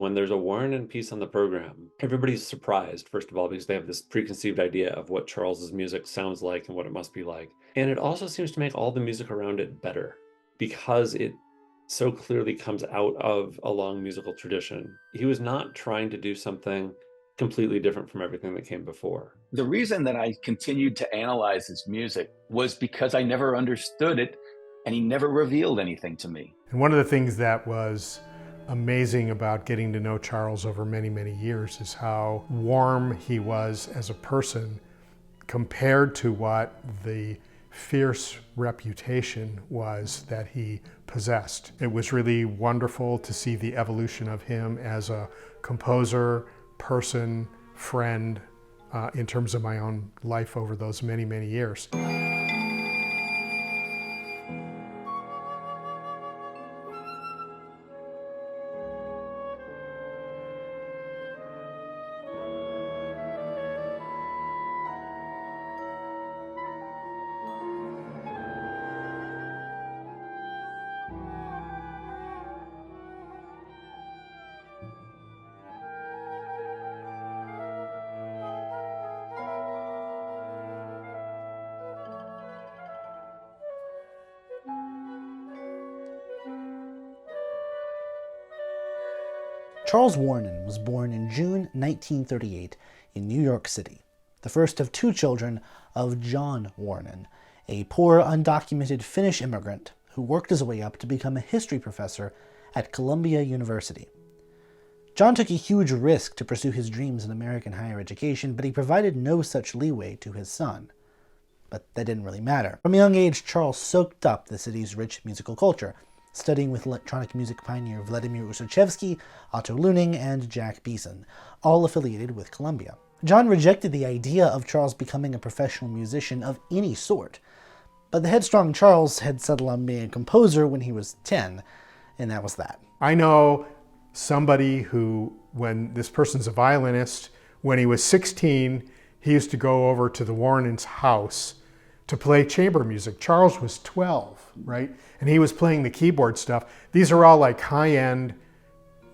When there's a Wuorinen piece on the program, everybody's surprised, first of all, because they have this preconceived idea of what Charles's music sounds like and what it must be like. And it also seems to make all the music around it better because it so clearly comes out of a long musical tradition. He was not trying to do something completely different from everything that came before. The reason that I continued to analyze his music was because I never understood it, and he never revealed anything to me. And one of the things that was amazing about getting to know Charles over many, many years is how warm he was as a person compared to what the fierce reputation was that he possessed. It was really wonderful to see the evolution of him as a composer, person, friend, in terms of my own life over those many, many years. Charles Wuorinen was born in June 1938 in New York City, the first of two children of John Wuorinen, a poor, undocumented Finnish immigrant who worked his way up to become a history professor at Columbia University. John took a huge risk to pursue his dreams in American higher education, but he provided no such leeway to his son. But that didn't really matter. From a young age, Charles soaked up the city's rich musical culture, studying with electronic music pioneer Vladimir Ussachevsky, Otto Luning, and Jack Beeson, all affiliated with Columbia. John rejected the idea of Charles becoming a professional musician of any sort, but the headstrong Charles had settled on being a composer when he was 10, and that was that. I know somebody who, when this person's a violinist, when he was 16, he used to go over to the Wuorinens' house to play chamber music. Charles was 12, right? And he was playing the keyboard stuff. These are all like high-end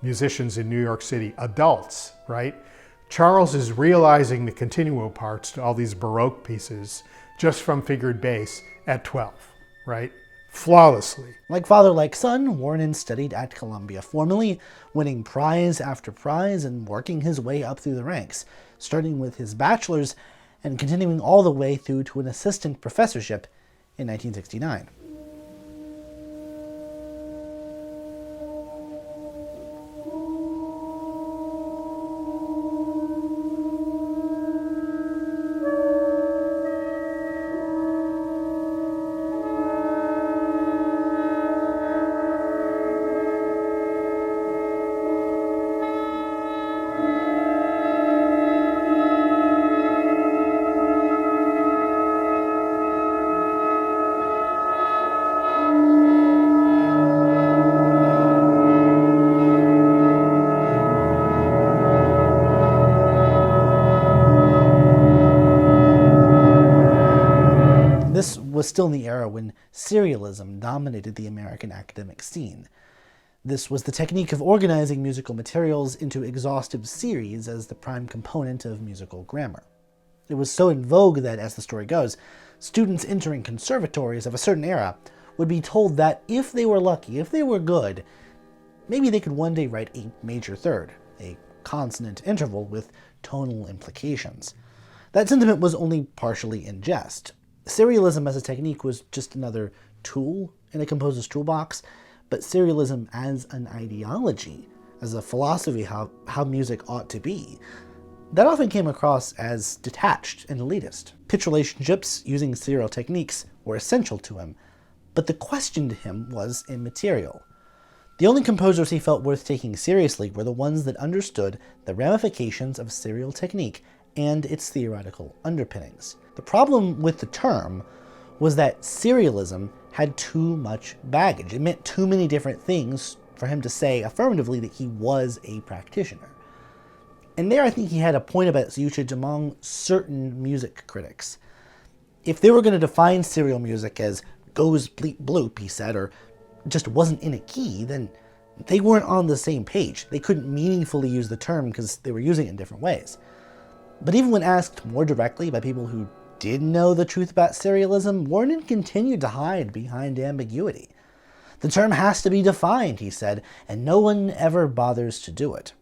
musicians in New York City, adults, right? Charles is realizing the continuo parts to all these Baroque pieces just from figured bass at 12, right? Flawlessly. Like father, like son, Wuorinen studied at Columbia formally, winning prize after prize and working his way up through the ranks, starting with his bachelor's and continuing all the way through to an assistant professorship in 1969. This was still in the era when serialism dominated the American academic scene. This was the technique of organizing musical materials into exhaustive series as the prime component of musical grammar. It was so in vogue that, as the story goes, students entering conservatories of a certain era would be told that if they were lucky, if they were good, maybe they could one day write a major third, a consonant interval with tonal implications. That sentiment was only partially in jest. Serialism as a technique was just another tool in a composer's toolbox, but serialism as an ideology, as a philosophy how music ought to be, that often came across as detached and elitist. Pitch relationships using serial techniques were essential to him, but the question to him was immaterial. The only composers he felt worth taking seriously were the ones that understood the ramifications of serial technique and its theoretical underpinnings. The problem with the term was that serialism had too much baggage. It meant too many different things for him to say affirmatively that he was a practitioner. And there I think he had a point about its usage among certain music critics. If they were going to define serial music as goes bleep bloop, he said, or just wasn't in a key, then They weren't on the same page. They couldn't meaningfully use the term because they were using it in different ways. But even when asked more directly by people who did know the truth about serialism, Wuorinen continued to hide behind ambiguity. The term has to be defined, he said, and no one ever bothers to do it.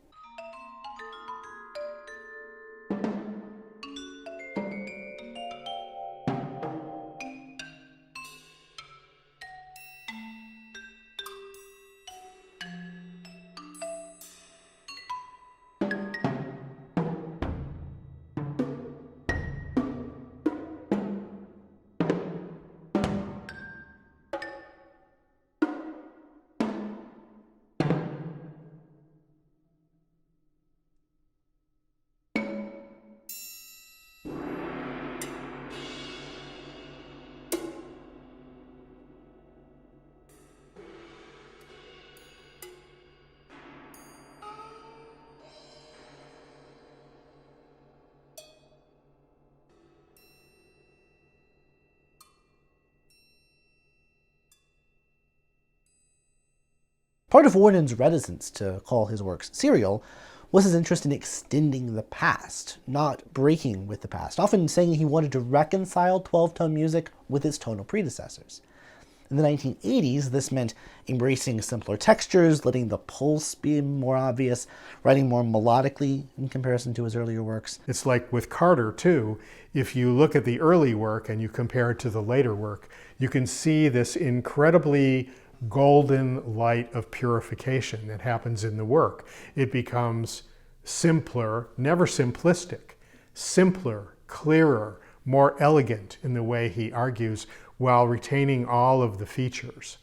Part of Wuorinen's reticence to call his works serial was his interest in extending the past, not breaking with the past, often saying he wanted to reconcile 12-tone music with its tonal predecessors. In the 1980s, this meant embracing simpler textures, letting the pulse be more obvious, writing more melodically in comparison to his earlier works. It's like with Carter, too. If you look at the early work and you compare it to the later work, you can see this incredibly golden light of purification that happens in the work. It becomes simpler, never simplistic, simpler, clearer, more elegant in the way he argues while retaining all of the features.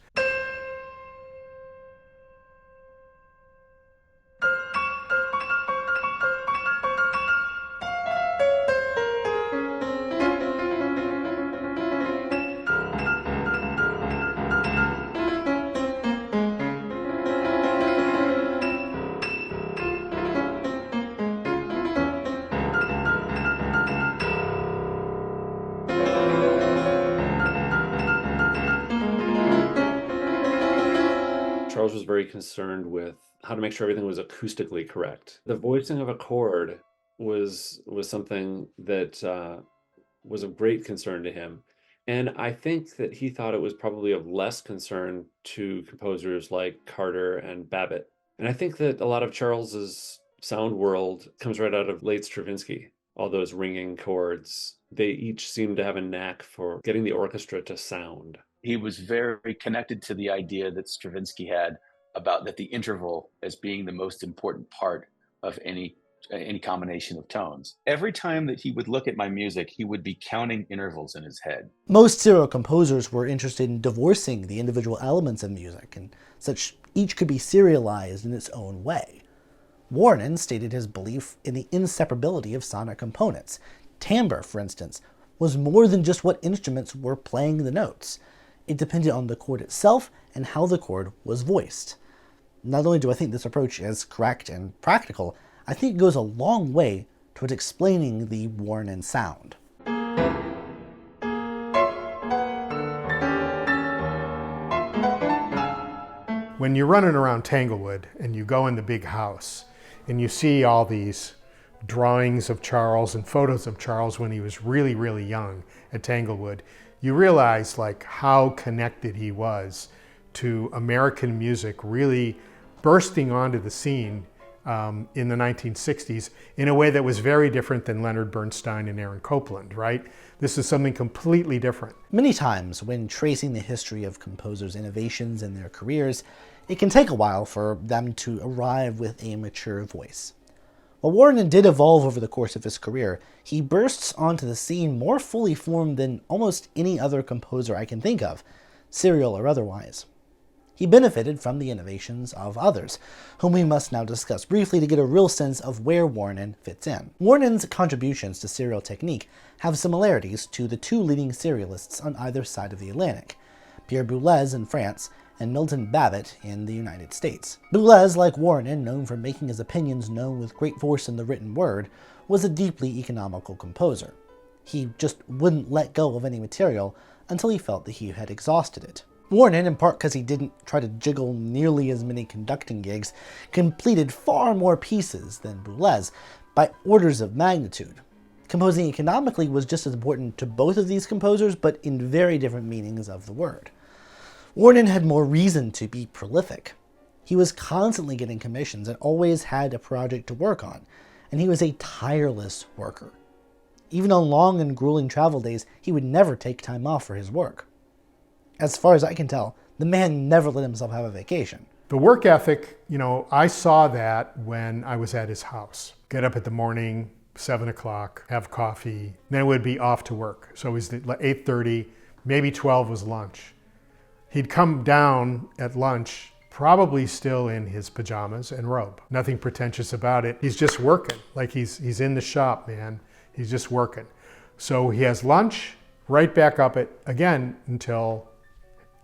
Charles was very concerned with how to make sure everything was acoustically correct. The voicing of a chord was something that was of great concern to him. And I think that he thought it was probably of less concern to composers like Carter and Babbitt. And I think that a lot of Charles's sound world comes right out of late Stravinsky. All those ringing chords, they each seem to have a knack for getting the orchestra to sound. He was very connected to the idea that Stravinsky had about that the interval as being the most important part of any combination of tones. Every time that he would look at my music, he would be counting intervals in his head. Most serial composers were interested in divorcing the individual elements of music, and such each could be serialized in its own way. Wuorinen stated his belief in the inseparability of sonic components. Timbre, for instance, was more than just what instruments were playing the notes. It depended on the chord itself and how the chord was voiced. Not only do I think this approach is correct and practical, I think it goes a long way towards explaining the Wuorinen sound. When you're running around Tanglewood and you go in the big house and you see all these drawings of Charles and photos of Charles when he was really, really young at Tanglewood, you realize like how connected he was to American music really bursting onto the scene in the 1960s in a way that was very different than Leonard Bernstein and Aaron Copland, right? This is something completely different. Many times when tracing the history of composers' innovations in their careers, it can take a while for them to arrive with a mature voice. While Wuorinen did evolve over the course of his career, he bursts onto the scene more fully formed than almost any other composer I can think of, serial or otherwise. He benefited from the innovations of others, whom we must now discuss briefly to get a real sense of where Wuorinen fits in. Wuorinen's contributions to serial technique have similarities to the two leading serialists on either side of the Atlantic, Pierre Boulez in France and Milton Babbitt in the United States. Boulez, like Wuorinen, known for making his opinions known with great force in the written word, was a deeply economical composer. He just wouldn't let go of any material until he felt that he had exhausted it. Wuorinen, in part because he didn't try to jiggle nearly as many conducting gigs, completed far more pieces than Boulez by orders of magnitude. Composing economically was just as important to both of these composers, but in very different meanings of the word. Wuorinen had more reason to be prolific. He was constantly getting commissions and always had a project to work on, and he was a tireless worker. Even on long and grueling travel days, he would never take time off for his work. As far as I can tell, the man never let himself have a vacation. The work ethic, I saw that when I was at his house. Get up at the morning, 7 o'clock, have coffee, then would be off to work. So it was 8:30, maybe 12 was lunch. He'd come down at lunch, probably still in his pajamas and robe. Nothing pretentious about it. He's just working, like he's in the shop, man. He's just working. So he has lunch, right back up it again until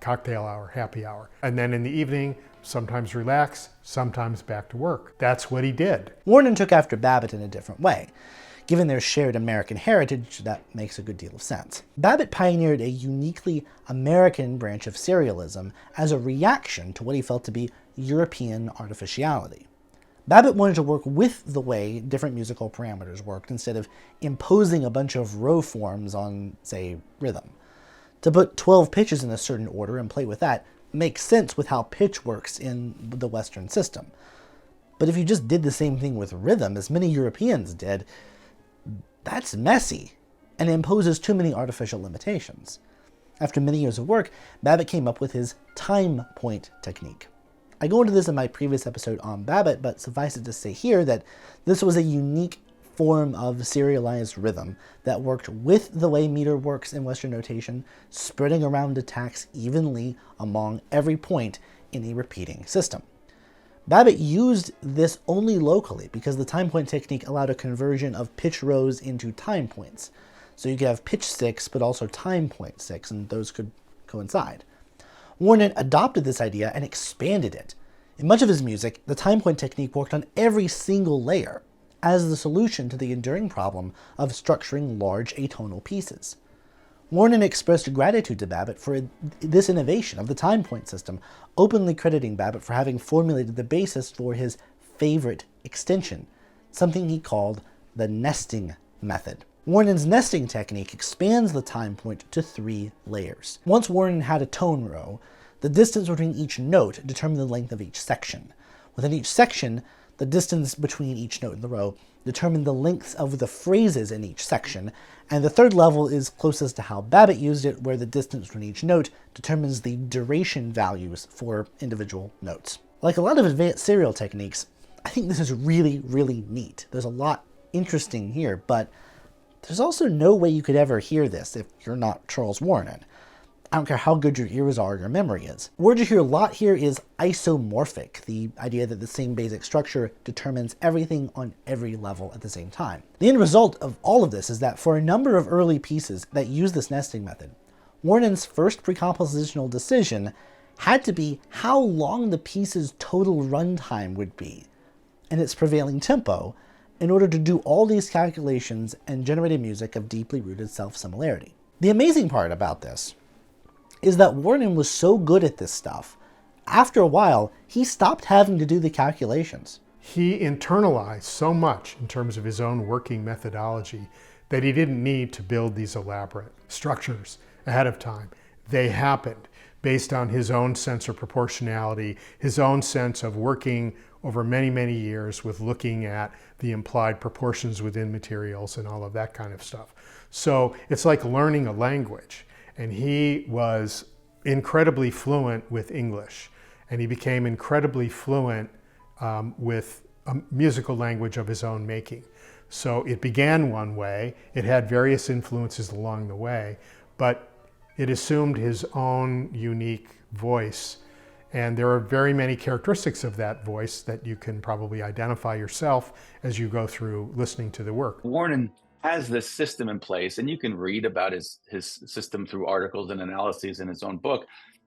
cocktail hour, happy hour. And then in the evening, sometimes relax, sometimes back to work. That's what he did. Wuorinen took after Babbitt in a different way. Given their shared American heritage, that makes a good deal of sense. Babbitt pioneered a uniquely American branch of serialism as a reaction to what he felt to be European artificiality. Babbitt wanted to work with the way different musical parameters worked instead of imposing a bunch of row forms on, say, rhythm. To put 12 pitches in a certain order and play with that makes sense with how pitch works in the Western system. But if you just did the same thing with rhythm, as many Europeans did, that's messy and imposes too many artificial limitations. After many years of work, Babbitt came up with his time point technique. I go into this in my previous episode on Babbitt, but suffice it to say here that this was a unique form of serialized rhythm that worked with the way meter works in Western notation, spreading around attacks evenly among every point in a repeating system. Babbitt used this only locally because the time point technique allowed a conversion of pitch rows into time points. So you could have pitch 6, but also time point 6, and those could coincide. Wuorinen adopted this idea and expanded it. In much of his music, the time point technique worked on every single layer, as the solution to the enduring problem of structuring large atonal pieces. Wuorinen expressed gratitude to Babbitt for this innovation of the time point system, openly crediting Babbitt for having formulated the basis for his favorite extension, something he called the nesting method. Wuorinen's nesting technique expands the time point to 3 layers. Once Wuorinen had a tone row, the distance between each note determined the length of each section. Within each section, the distance between each note in the row determined the lengths of the phrases in each section, and the third level is closest to how Babbitt used it, where the distance between each note determines the duration values for individual notes. Like a lot of advanced serial techniques, I think this is really, really neat. There's a lot interesting here, but there's also no way you could ever hear this if you're not Charles Wuorinen. I don't care how good your ears are or your memory is. A word you hear a lot here is isomorphic, the idea that the same basic structure determines everything on every level at the same time. The end result of all of this is that for a number of early pieces that use this nesting method, Wuorinin's first precompositional decision had to be how long the piece's total runtime would be and its prevailing tempo in order to do all these calculations and generate a music of deeply rooted self-similarity. The amazing part about this is that Wuorinen was so good at this stuff, after a while, he stopped having to do the calculations. He internalized so much in terms of his own working methodology that he didn't need to build these elaborate structures ahead of time. They happened based on his own sense of proportionality, his own sense of working over many, many years with looking at the implied proportions within materials and all of that kind of stuff. So it's like learning a language. And he was incredibly fluent with English, and he became incredibly fluent with a musical language of his own making. So it began one way, it had various influences along the way, but it assumed his own unique voice. And there are very many characteristics of that voice that you can probably identify yourself as you go through listening to the work. Wuorinen has this system in place, and you can read about his system through articles and analyses in his own book,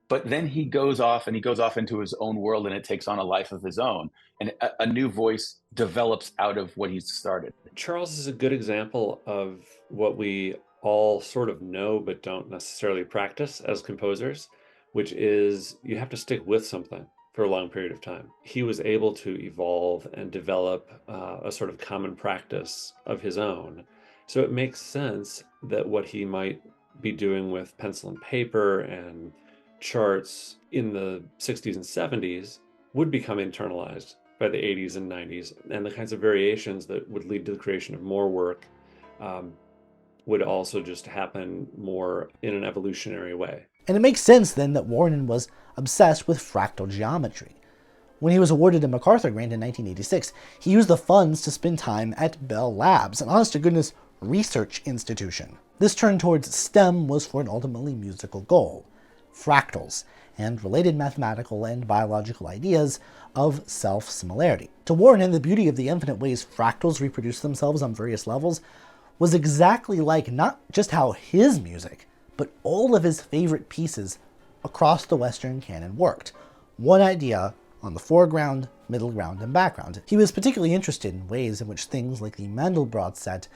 but then he goes off into his own world, and it takes on a life of his own, and a new voice develops out of what he's started. Charles is a good example of what we all sort of know but don't necessarily practice as composers, which is you have to stick with something for a long period of time. He was able to evolve and develop a sort of common practice of his own. So it makes sense that what he might be doing with pencil and paper and charts in the 60s and 70s would become internalized by the 80s and 90s, and the kinds of variations that would lead to the creation of more work would also just happen more in an evolutionary way. And it makes sense then that Wuorinen was obsessed with fractal geometry. When he was awarded a MacArthur grant in 1986, he used the funds to spend time at Bell Labs, an honest-to-goodness research institution. This turn towards STEM was for an ultimately musical goal: fractals, and related mathematical and biological ideas of self-similarity. To Wuorinen, the beauty of the infinite ways fractals reproduce themselves on various levels was exactly like not just how his music, but all of his favorite pieces across the Western canon worked. One idea on the foreground, middle ground, and background. He was particularly interested in ways in which things like the Mandelbrot set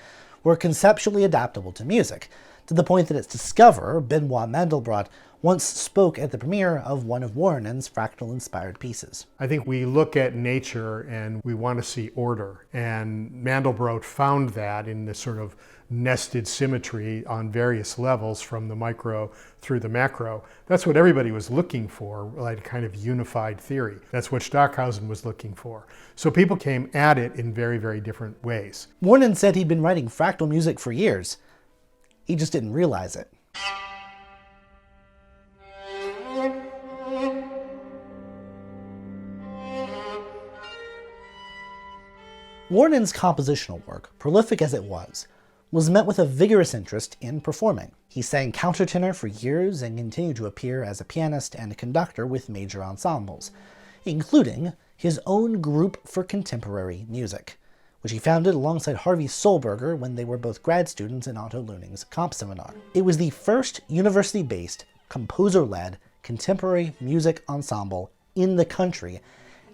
were conceptually adaptable to music, to the point that its discoverer, Benoit Mandelbrot, once spoke at the premiere of one of Wuorinen's fractal-inspired pieces. I think we look at nature and we want to see order, and Mandelbrot found that in this sort of nested symmetry on various levels from the micro through the macro. That's what everybody was looking for, like a kind of unified theory. That's what Stockhausen was looking for. So people came at it in very, very different ways. Wuorinen said he'd been writing fractal music for years. He just didn't realize it. Wuorinen's compositional work, prolific as it was met with a vigorous interest in performing. He sang countertenor for years and continued to appear as a pianist and a conductor with major ensembles, including his own group for contemporary music, which he founded alongside Harvey Solberger when they were both grad students in Otto Looning's comp seminar. It was the first university-based, composer-led contemporary music ensemble in the country,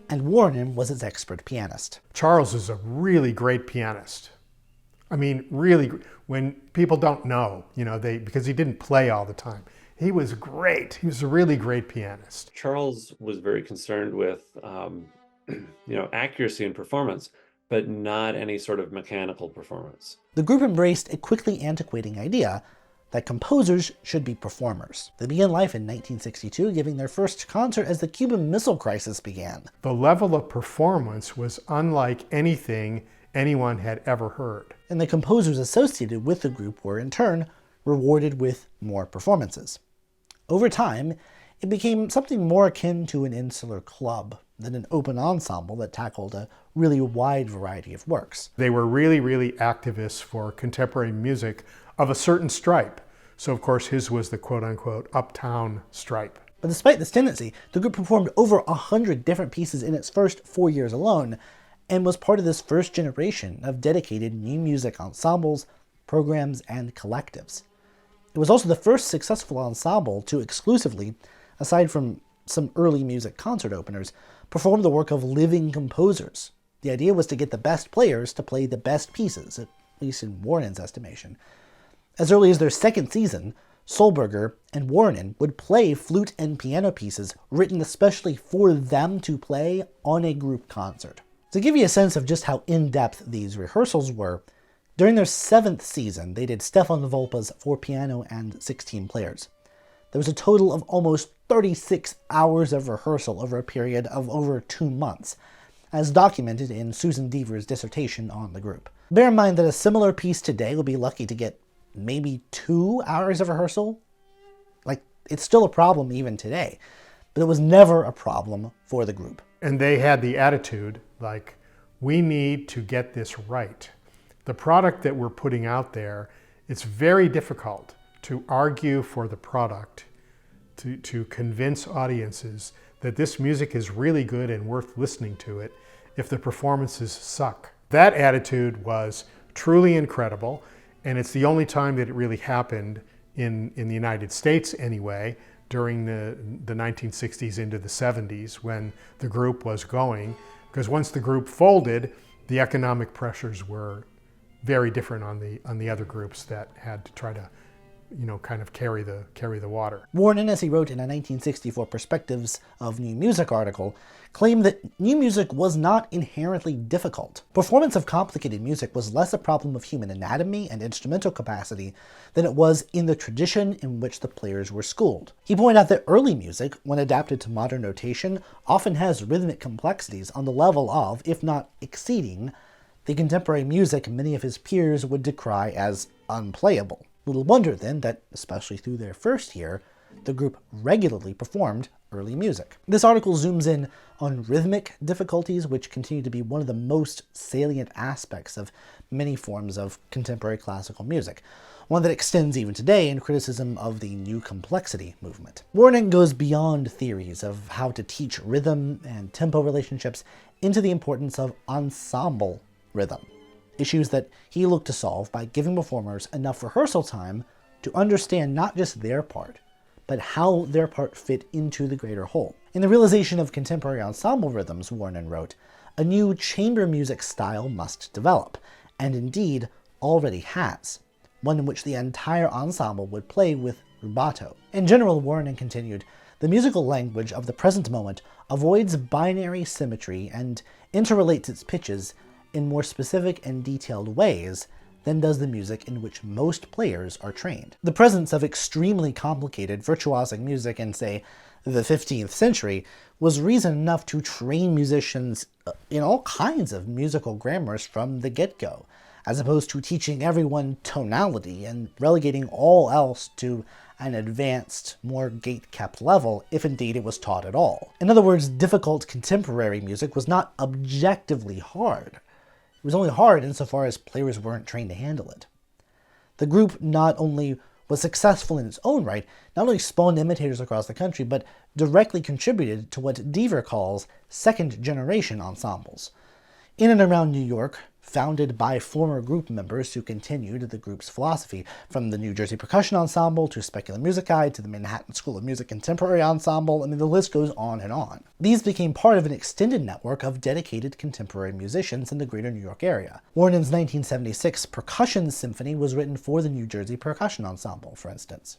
and Wuorinen was its expert pianist. Charles is a really great pianist. I mean, really, when people don't know, because he didn't play all the time. He was great. He was a really great pianist. Charles was very concerned with, accuracy in performance, but not any sort of mechanical performance. The group embraced a quickly antiquating idea that composers should be performers. They began life in 1962, giving their first concert as the Cuban Missile Crisis began. The level of performance was unlike anything anyone had ever heard. And the composers associated with the group were, in turn, rewarded with more performances. Over time, it became something more akin to an insular club than an open ensemble that tackled a really wide variety of works. They were really, really activists for contemporary music of a certain stripe. So, of course, his was the quote-unquote uptown stripe. But despite this tendency, the group performed over 100 different pieces in its first 4 years alone, and was part of this first generation of dedicated new music ensembles, programs, and collectives. It was also the first successful ensemble to exclusively, aside from some early music concert openers, perform the work of living composers. The idea was to get the best players to play the best pieces, at least in Wuorinen's estimation. As early as their second season, Solberger and Wuorinen would play flute and piano pieces written especially for them to play on a group concert. To give you a sense of just how in-depth these rehearsals were, during their 7th season, they did Stefan Volpa's 4 piano and 16 players. There was a total of almost 36 hours of rehearsal over a period of over 2 months, as documented in Susan Deaver's dissertation on the group. Bear in mind that a similar piece today will be lucky to get maybe 2 hours of rehearsal. It's still a problem even today, but it was never a problem for the group. And they had the attitude, we need to get this right. The product that we're putting out there, it's very difficult to argue for the product, to convince audiences that this music is really good and worth listening to it if the performances suck. That attitude was truly incredible, and it's the only time that it really happened in the United States anyway, during the 1960s into the 70s when the group was going, because once the group folded, the economic pressures were very different on the other groups that had to try to kind of carry the water. Wuorinen, as he wrote in a 1964 Perspectives of New Music article, claimed that new music was not inherently difficult. Performance of complicated music was less a problem of human anatomy and instrumental capacity than it was in the tradition in which the players were schooled. He pointed out that early music, when adapted to modern notation, often has rhythmic complexities on the level of, if not exceeding, the contemporary music many of his peers would decry as unplayable. Little wonder, then, that, especially through their first year, the group regularly performed early music. This article zooms in on rhythmic difficulties, which continue to be one of the most salient aspects of many forms of contemporary classical music, one that extends even today in criticism of the New Complexity movement. Wuorinen goes beyond theories of how to teach rhythm and tempo relationships into the importance of ensemble rhythm, issues that he looked to solve by giving performers enough rehearsal time to understand not just their part, but how their part fit into the greater whole. In the realization of contemporary ensemble rhythms, Wuorinen wrote, a new chamber music style must develop, and indeed already has, one in which the entire ensemble would play with rubato. In general, Wuorinen continued, the musical language of the present moment avoids binary symmetry and interrelates its pitches in more specific and detailed ways than does the music in which most players are trained. The presence of extremely complicated virtuosic music in, say, the 15th century was reason enough to train musicians in all kinds of musical grammars from the get-go, as opposed to teaching everyone tonality and relegating all else to an advanced, more gate-kept level, if indeed it was taught at all. In other words, difficult contemporary music was not objectively hard. It was only hard insofar as players weren't trained to handle it. The group not only was successful in its own right, not only spawned imitators across the country, but directly contributed to what Deaver calls second-generation ensembles. In and around New York, founded by former group members who continued the group's philosophy, from the New Jersey Percussion Ensemble to Speculum Musicae to the Manhattan School of Music Contemporary Ensemble, the list goes on and on. These became part of an extended network of dedicated contemporary musicians in the greater New York area. Wuorinen's 1976 Percussion Symphony was written for the New Jersey Percussion Ensemble, for instance.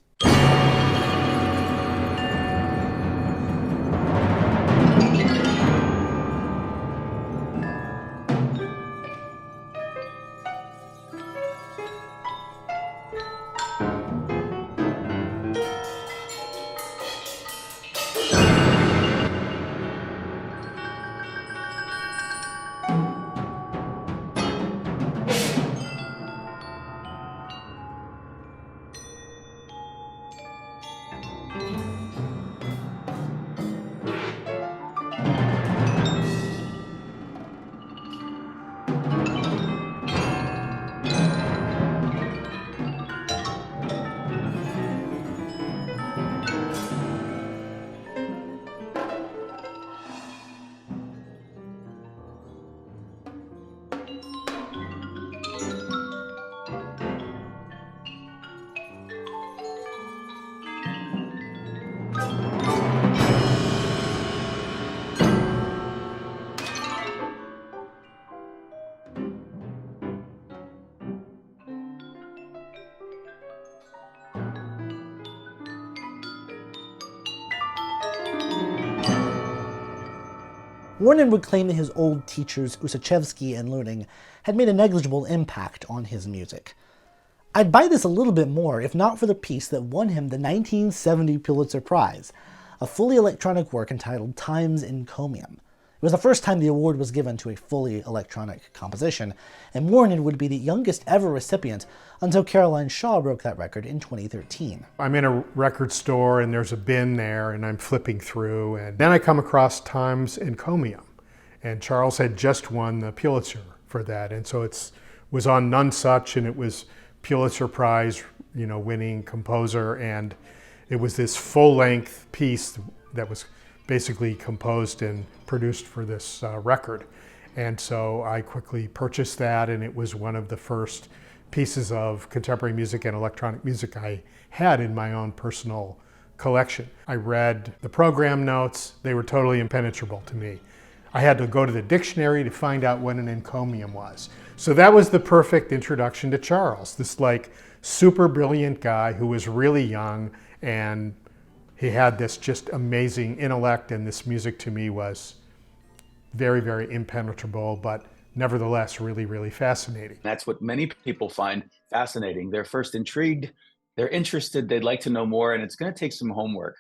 Wuorinen would claim that his old teachers Ussachevsky and Luning had made a negligible impact on his music. I'd buy this a little bit more if not for the piece that won him the 1970 Pulitzer Prize, a fully electronic work entitled Times Encomium. It was the first time the award was given to a fully electronic composition, and Wuorinen would be the youngest ever recipient until Caroline Shaw broke that record in 2013. I'm in a record store and there's a bin there and I'm flipping through, and then I come across Times Encomium, and Charles had just won the Pulitzer for that, and so it was on None Such, and it was Pulitzer Prize, winning composer, and it was this full-length piece that was basically composed and produced for this record. And so I quickly purchased that, and it was one of the first pieces of contemporary music and electronic music I had in my own personal collection. I read the program notes. They were totally impenetrable to me. I had to go to the dictionary to find out what an encomium was. So that was the perfect introduction to Charles, this like super brilliant guy who was really young, and he had this just amazing intellect, and this music to me was very, very impenetrable, but nevertheless really, really fascinating. That's what many people find fascinating. They're first intrigued, they're interested, they'd like to know more, and it's going to take some homework.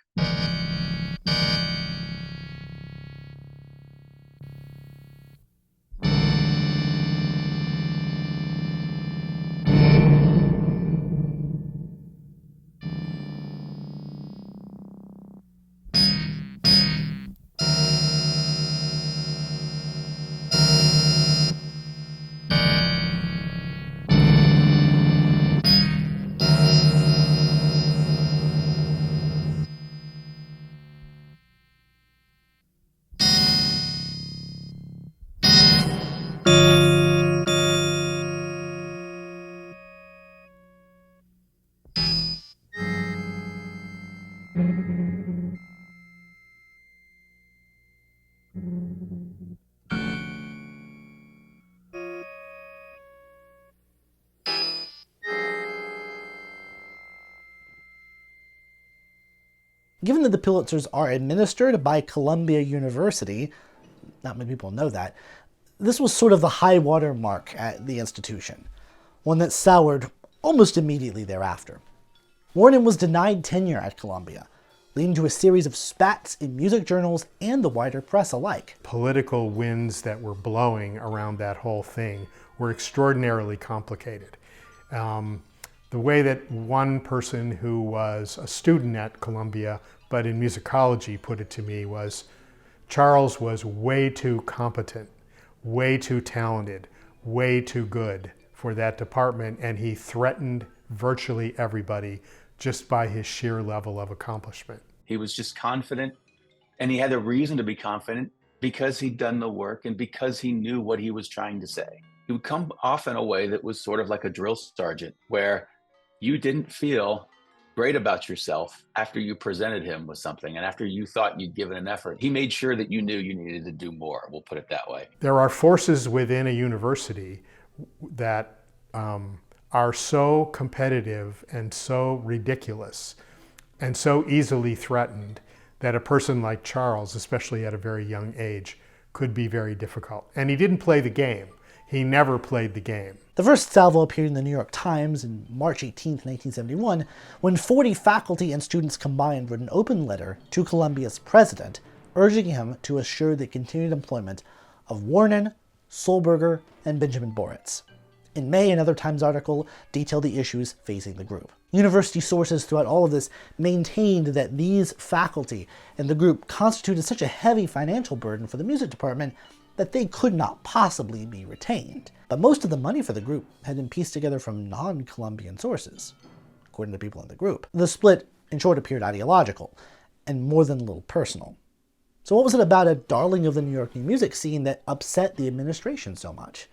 Given that the Pulitzers are administered by Columbia University, not many people know that, this was sort of the high water mark at the institution, one that soured almost immediately thereafter. Wuorinen was denied tenure at Columbia, leading to a series of spats in music journals and the wider press alike. Political winds that were blowing around that whole thing were extraordinarily complicated. The way that one person who was a student at Columbia, but in musicology, put it to me was, Charles was way too competent, way too talented, way too good for that department, and he threatened virtually everybody just by his sheer level of accomplishment. He was just confident, and he had a reason to be confident because he'd done the work and because he knew what he was trying to say. He would come off in a way that was sort of like a drill sergeant, where you didn't feel great about yourself after you presented him with something and after you thought you'd given an effort. He made sure that you knew you needed to do more, we'll put it that way. There are forces within a university that are so competitive and so ridiculous and so easily threatened that a person like Charles, especially at a very young age, could be very difficult. And he didn't play the game. He never played the game. The first salvo appeared in the New York Times on March 18, 1971, when 40 faculty and students combined wrote an open letter to Columbia's president, urging him to assure the continued employment of Wuorinen, Solberger, and Benjamin Boritz. In May, another Times article detailed the issues facing the group. University sources throughout all of this maintained that these faculty and the group constituted such a heavy financial burden for the music department that they could not possibly be retained. But most of the money for the group had been pieced together from non-Columbian sources, according to people in the group. The split, in short, appeared ideological, and more than a little personal. So what was it about a darling of the New York new music scene that upset the administration so much?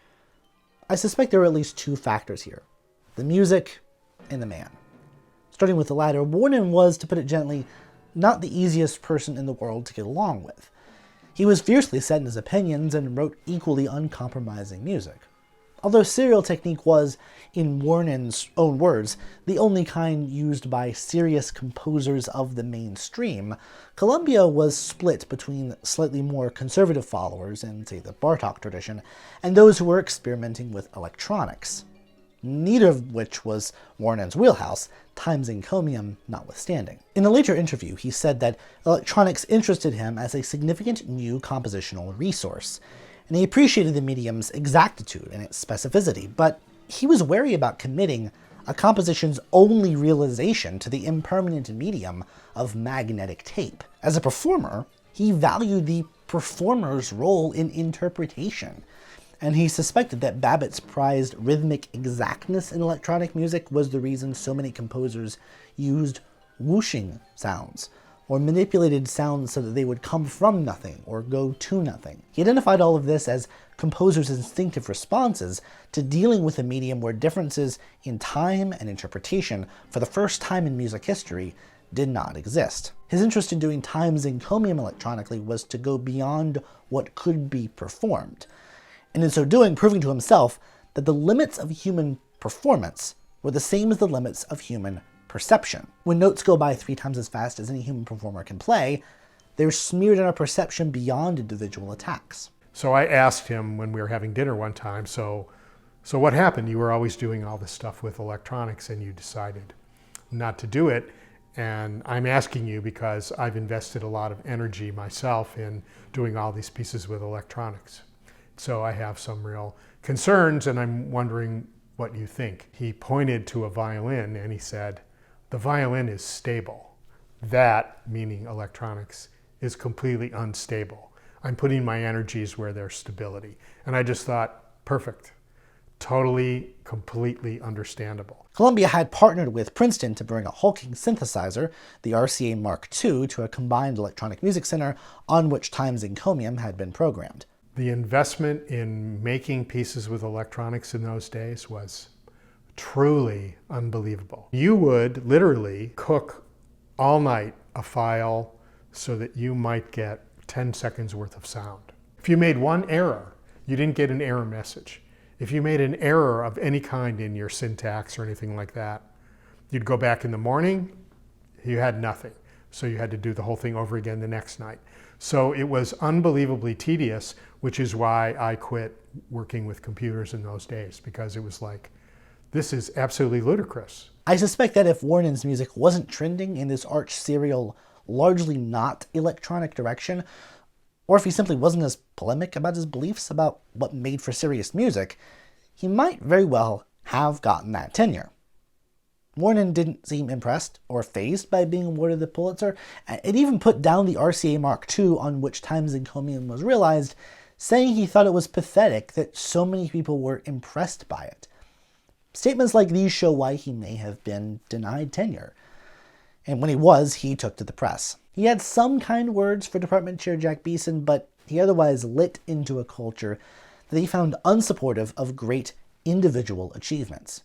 I suspect there are at least two factors here: the music and the man. Starting with the latter, Wuorinen was, to put it gently, not the easiest person in the world to get along with. He was fiercely set in his opinions and wrote equally uncompromising music. Although serial technique was, in Wuorinen's own words, the only kind used by serious composers of the mainstream, Columbia was split between slightly more conservative followers in, say, the Bartók tradition, and those who were experimenting with electronics, neither of which was Wuorinen's wheelhouse, time's encomium notwithstanding. In a later interview, he said that electronics interested him as a significant new compositional resource, and he appreciated the medium's exactitude and its specificity, but he was wary about committing a composition's only realization to the impermanent medium of magnetic tape. As a performer, he valued the performer's role in interpretation, and he suspected that Babbitt's prized rhythmic exactness in electronic music was the reason so many composers used whooshing sounds, or manipulated sounds so that they would come from nothing or go to nothing. He identified all of this as composers' instinctive responses to dealing with a medium where differences in time and interpretation, for the first time in music history, did not exist. His interest in doing times encomium electronically was to go beyond what could be performed, and in so doing proving to himself that the limits of human performance were the same as the limits of human perception. When notes go by 3 times as fast as any human performer can play, they're smeared in our perception beyond individual attacks. So I asked him when we were having dinner one time, so what happened? You were always doing all this stuff with electronics and you decided not to do it. And I'm asking you because I've invested a lot of energy myself in doing all these pieces with electronics. So I have some real concerns and I'm wondering what you think. He pointed to a violin and he said, the violin is stable. That, meaning electronics, is completely unstable. I'm putting my energies where there's stability. And I just thought, perfect. Totally, completely understandable. Columbia had partnered with Princeton to bring a hulking synthesizer, the RCA Mark II, to a combined electronic music center on which times encomium had been programmed. The investment in making pieces with electronics in those days was truly unbelievable. You would literally cook all night a file so that you might get 10 seconds worth of sound. If you made one error, you didn't get an error message. If you made an error of any kind in your syntax or anything like that, you'd go back in the morning, you had nothing. So you had to do the whole thing over again the next night. So it was unbelievably tedious, which is why I quit working with computers in those days, because it was like, this is absolutely ludicrous. I suspect that if Wuorinen's music wasn't trending in this arch serial, largely not electronic direction, or if he simply wasn't as polemic about his beliefs about what made for serious music, he might very well have gotten that tenure. Wuorinen didn't seem impressed or fazed by being awarded the Pulitzer, and even put down the RCA Mark II on which times encomium was realized, saying he thought it was pathetic that so many people were impressed by it. Statements like these show why he may have been denied tenure. And when he was, he took to the press. He had some kind words for Department Chair Jack Beeson, but he otherwise lit into a culture that he found unsupportive of great individual achievements.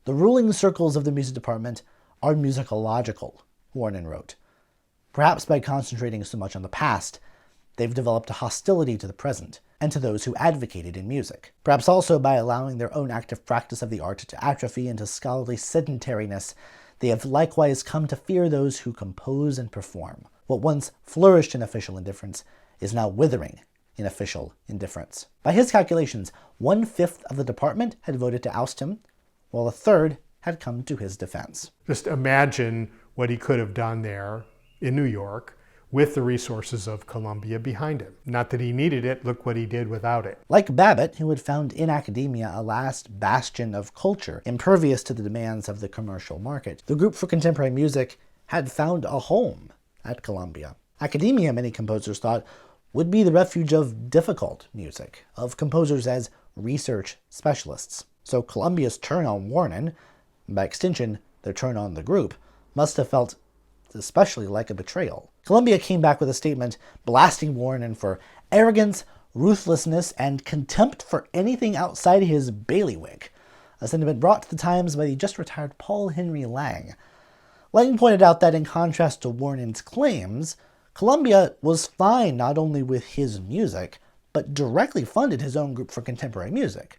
The ruling circles of the music department are musicological, Wuorinen wrote. Perhaps by concentrating so much on the past, they've developed a hostility to the present and to those who advocated in music. Perhaps also by allowing their own active practice of the art to atrophy into scholarly sedentariness, they have likewise come to fear those who compose and perform. What once flourished in official indifference is now withering in official indifference. By his calculations, 1/5 of the department had voted to oust him, while 1/3 had come to his defense. Just imagine what he could have done there in New York with the resources of Columbia behind him. Not that he needed it, look what he did without it. Like Babbitt, who had found in academia a last bastion of culture, impervious to the demands of the commercial market, the Group for Contemporary Music had found a home at Columbia. Academia, many composers thought, would be the refuge of difficult music, of composers as research specialists. So Columbia's turn on Wuorinen, by extension their turn on the group, must have felt especially like a betrayal. Columbia came back with a statement blasting Wuorinen for arrogance, ruthlessness, and contempt for anything outside his bailiwick, a sentiment brought to the Times by the just-retired Paul Henry Lang. Lang pointed out that in contrast to Wuorinen's claims, Columbia was fine not only with his music, but directly funded his own Group for Contemporary Music.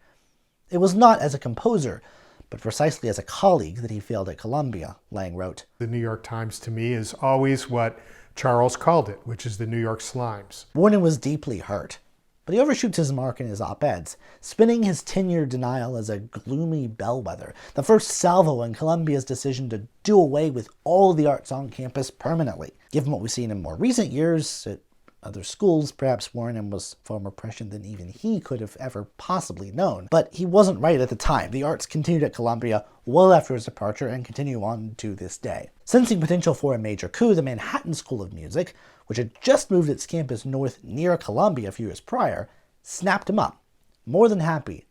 It was not as a composer, but precisely as a colleague that he failed at Columbia, Lang wrote. The New York Times to me is always what Charles called it, which is the New York Slimes. Wuorinen was deeply hurt, but he overshoots his mark in his op-eds, spinning his tenure denial as a gloomy bellwether, the first salvo in Columbia's decision to do away with all the arts on campus permanently. Given what we've seen in more recent years at other schools, perhaps Wuorinen was far more prescient than even he could have ever possibly known. But he wasn't right at the time. The arts continued at Columbia well after his departure and continue on to this day. Sensing potential for a major coup, the Manhattan School of Music, which had just moved its campus north near Columbia a few years prior, snapped him up, more than happy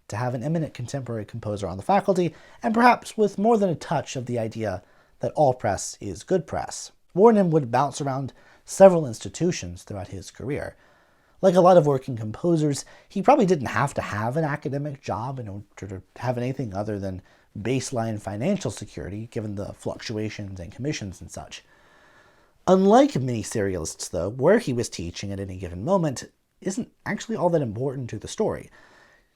to have an eminent contemporary composer on the faculty, and perhaps with more than a touch of the idea that all press is good press. Wuorinen would bounce around several institutions throughout his career. Like a lot of working composers, he probably didn't have to have an academic job in order to have anything other than baseline financial security, given the fluctuations and commissions and such. Unlike many serialists, though, where he was teaching at any given moment isn't actually all that important to the story.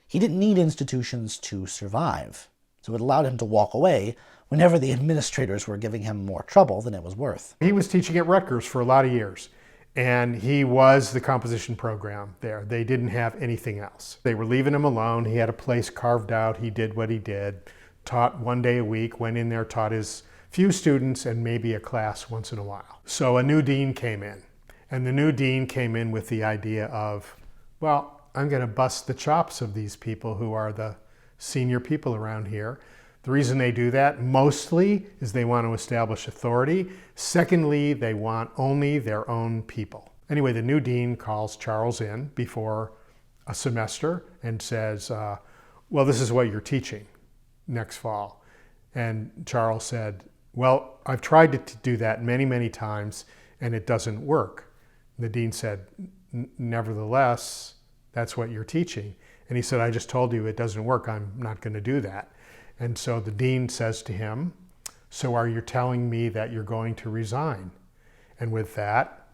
He didn't need institutions to survive, so it allowed him to walk away whenever the administrators were giving him more trouble than it was worth. He was teaching at Rutgers for a lot of years, and he was the composition program there. They didn't have anything else. They were leaving him alone. He had a place carved out. He did what he did, taught 1 day a week, went in there, taught his few students and maybe a class once in a while. So a new dean came in, and the new dean came in with the idea of, well, I'm going to bust the chops of these people who are the senior people around here. The reason they do that mostly is they want to establish authority. Secondly, they want only their own people. Anyway, the new dean calls Charles in before a semester and says, well, this is what you're teaching next fall. And Charles said, well, I've tried to do that many, many times and it doesn't work. The dean said, nevertheless, that's what you're teaching. And he said, I just told you it doesn't work. I'm not going to do that. And so the dean says to him, so are you telling me that you're going to resign? And with that,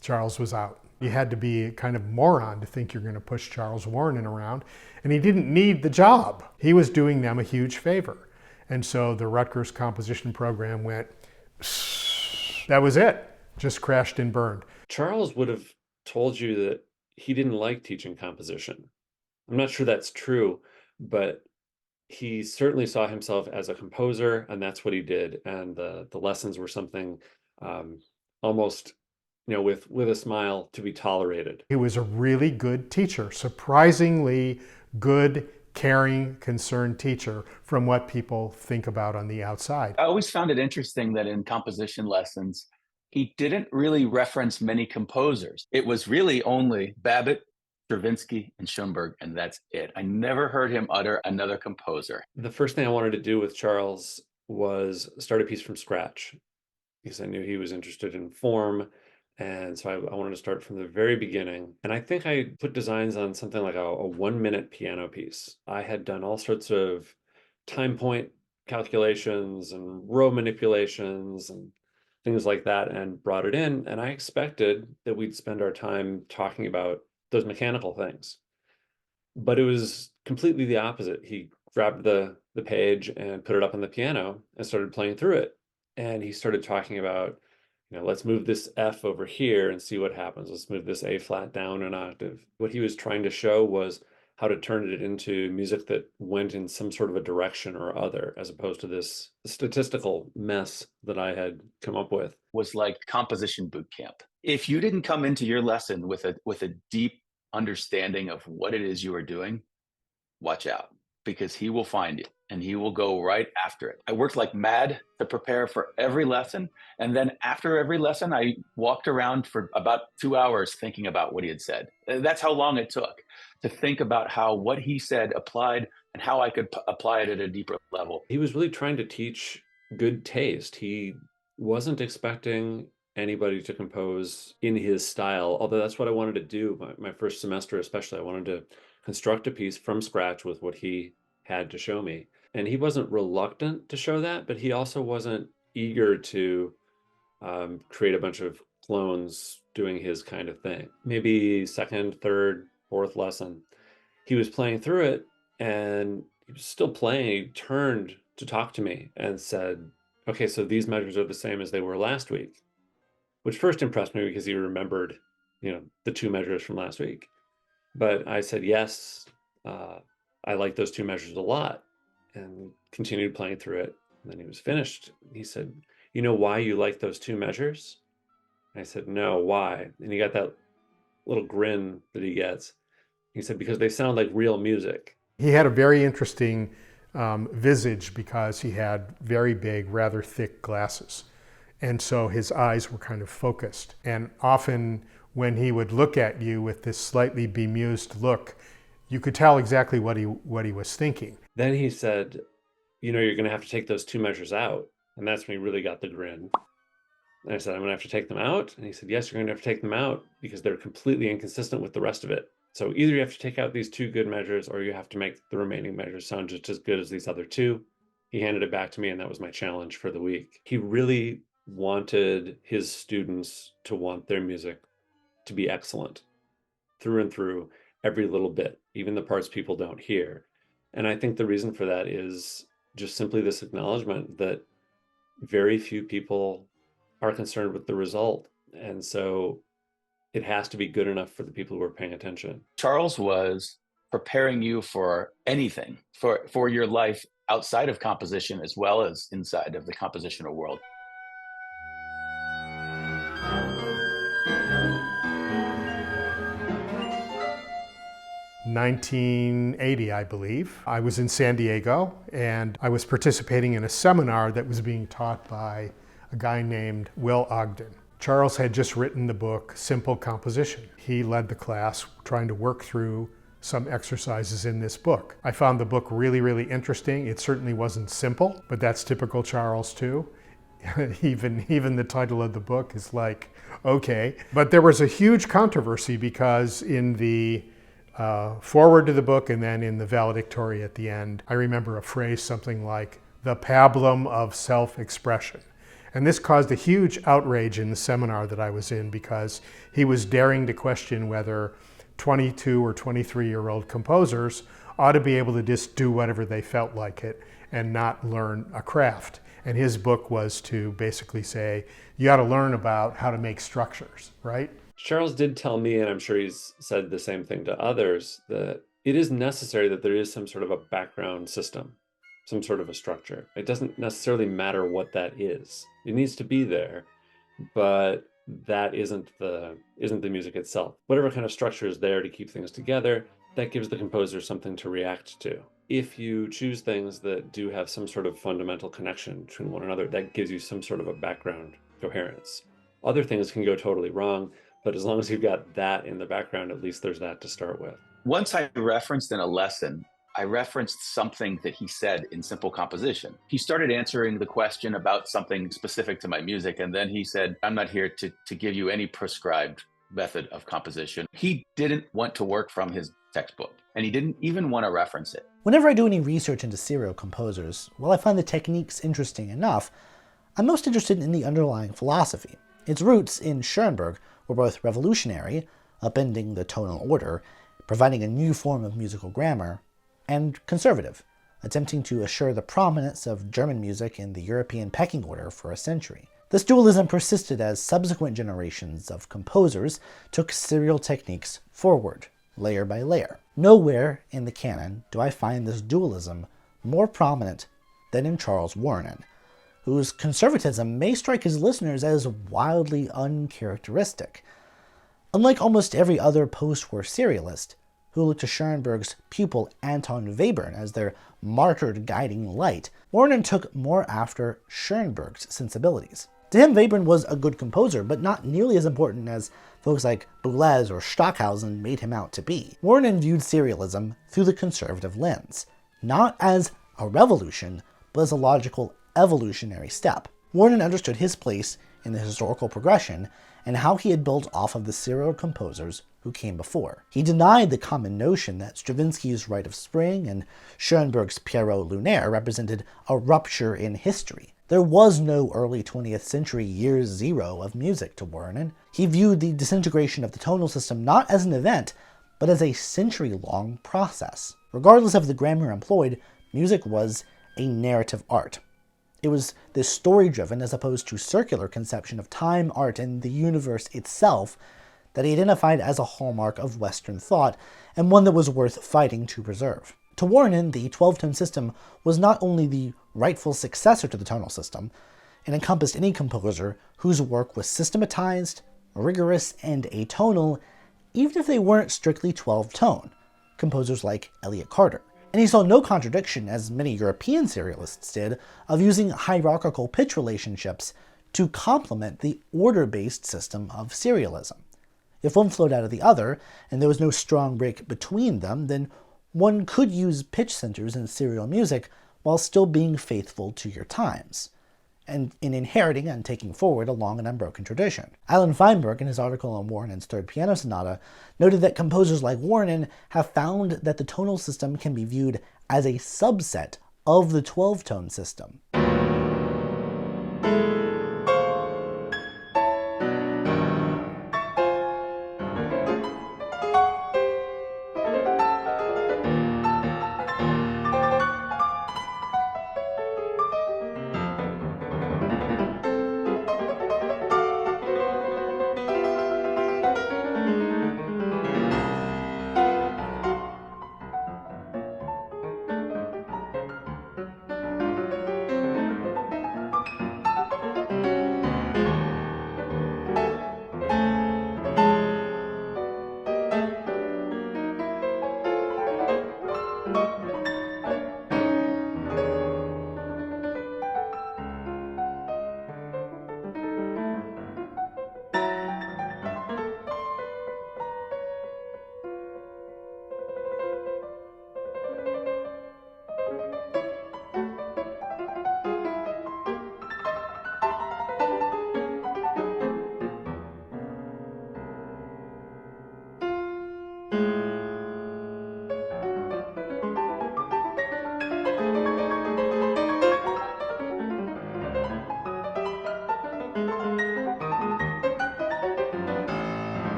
Charles was out. You had to be a kind of moron to think you're going to push Charles Wuorinen around. And he didn't need the job. He was doing them a huge favor. And so the Rutgers composition program went, that was it. Just crashed and burned. Charles would have told you that he didn't like teaching composition. I'm not sure that's true, but he certainly saw himself as a composer, and that's what he did. And the lessons were something almost, with a smile, to be tolerated. He was a really good teacher, surprisingly good, caring, concerned teacher from what people think about on the outside. I always found it interesting that in composition lessons, he didn't really reference many composers. It was really only Babbitt, Stravinsky, and Schoenberg, and that's it. I never heard him utter another composer. The first thing I wanted to do with Charles was start a piece from scratch, because I knew he was interested in form. And so I wanted to start from the very beginning. And I think I put designs on something like a 1-minute piano piece. I had done all sorts of time point calculations and row manipulations and things like that, and brought it in. And I expected that we'd spend our time talking about those mechanical things. But it was completely the opposite. He grabbed the page and put it up on the piano and started playing through it. And he started talking about, let's move this F over here and see what happens. Let's move this A flat down an octave. What he was trying to show was how to turn it into music that went in some sort of a direction or other, as opposed to this statistical mess that I had come up with. Was like composition boot camp. If you didn't come into your lesson with a deep understanding of what it is you are doing, watch out, because he will find you and he will go right after it. I worked like mad to prepare for every lesson. And then after every lesson, I walked around for about 2 hours thinking about what he had said. That's how long it took to think about how what he said applied and how I could apply it at a deeper level. He was really trying to teach good taste. He wasn't expecting anybody to compose in his style, although that's what I wanted to do. My first semester especially, I wanted to construct a piece from scratch with what he had to show me. And he wasn't reluctant to show that, but he also wasn't eager to create a bunch of clones doing his kind of thing. Maybe second, third, fourth lesson, he was playing through it and he was still playing. He turned to talk to me and said, okay, so these measures are the same as they were last week, which first impressed me because he remembered, the 2 measures from last week. But I said, yes, I like those 2 measures a lot, and continued playing through it. And then he was finished. He said, you know why you like those 2 measures? And I said, no, why? And he got that little grin that he gets. He said, because they sound like real music. He had a very interesting visage because he had very big, rather thick glasses. And so his eyes were kind of focused. And often when he would look at you with this slightly bemused look, you could tell exactly what he was thinking. Then he said, you're going to have to take those 2 measures out. And that's when he really got the grin. And I said, I'm going to have to take them out. And he said, yes, you're going to have to take them out because they're completely inconsistent with the rest of it. So either you have to take out these 2 good measures or you have to make the remaining measures sound just as good as these other 2. He handed it back to me, and that was my challenge for the week. He really wanted his students to want their music to be excellent through and through, every little bit, even the parts people don't hear. And I think the reason for that is just simply this acknowledgement that very few people are concerned with the result. And so it has to be good enough for the people who are paying attention. Charles was preparing you for anything, for your life outside of composition as well as inside of the compositional world. In 1980, I believe. I was in San Diego, and I was participating in a seminar that was being taught by a guy named Will Ogden. Charles had just written the book, Simple Composition. He led the class trying to work through some exercises in this book. I found the book really, really interesting. It certainly wasn't simple, but that's typical Charles too. Even the title of the book is like, okay. But there was a huge controversy because in the forward to the book and then in the valedictory at the end, I remember a phrase something like, the pablum of self-expression. And this caused a huge outrage in the seminar that I was in because he was daring to question whether 22 or 23-year-old composers ought to be able to just do whatever they felt like it and not learn a craft. And his book was to basically say, you ought to learn about how to make structures, right? Charles did tell me, and I'm sure he's said the same thing to others, that it is necessary that there is some sort of a background system, some sort of a structure. It doesn't necessarily matter what that is. It needs to be there, but that isn't the music itself. Whatever kind of structure is there to keep things together, that gives the composer something to react to. If you choose things that do have some sort of fundamental connection between one another, that gives you some sort of a background coherence. Other things can go totally wrong, but as long as you've got that in the background, at least there's that to start with. Once I referenced in a lesson, I referenced something that he said in Simple Composition. He started answering the question about something specific to my music, and then he said, I'm not here to give you any prescribed method of composition. He didn't want to work from his textbook, and he didn't even want to reference it. Whenever I do any research into serial composers, while I find the techniques interesting enough, I'm most interested in the underlying philosophy. Its roots in Schoenberg were both revolutionary, upending the tonal order, providing a new form of musical grammar, and conservative, attempting to assure the prominence of German music in the European pecking order for a century. This dualism persisted as subsequent generations of composers took serial techniques forward, layer by layer. Nowhere in the canon do I find this dualism more prominent than in Charles Wuorinen, whose conservatism may strike his listeners as wildly uncharacteristic. Unlike almost every other post-war serialist, who looked to Schoenberg's pupil Anton Webern as their martyred guiding light, Wuorinen took more after Schoenberg's sensibilities. To him, Webern was a good composer, but not nearly as important as folks like Boulez or Stockhausen made him out to be. Wuorinen viewed serialism through the conservative lens, not as a revolution, but as a logical evolutionary step. Wuorinen understood his place in the historical progression and how he had built off of the serial composers who came before. He denied the common notion that Stravinsky's Rite of Spring and Schoenberg's Pierrot Lunaire represented a rupture in history. There was no early 20th century year zero of music to Wuorinen. He viewed the disintegration of the tonal system not as an event, but as a century-long process. Regardless of the grammar employed, music was a narrative art. It was this story-driven as opposed to circular conception of time, art, and the universe itself that he identified as a hallmark of Western thought, and one that was worth fighting to preserve. To Wuorinen, the 12-tone system was not only the rightful successor to the tonal system, it encompassed any composer whose work was systematized, rigorous, and atonal, even if they weren't strictly 12-tone, composers like Elliott Carter. And he saw no contradiction, as many European serialists did, of using hierarchical pitch relationships to complement the order-based system of serialism. If one flowed out of the other, and there was no strong break between them, then one could use pitch centers in serial music while still being faithful to your times. and in inheriting and taking forward a long and unbroken tradition. Alan Feinberg, in his article on Wuorinen's Third Piano Sonata, noted that composers like Wuorinen have found that the tonal system can be viewed as a subset of the 12-tone system.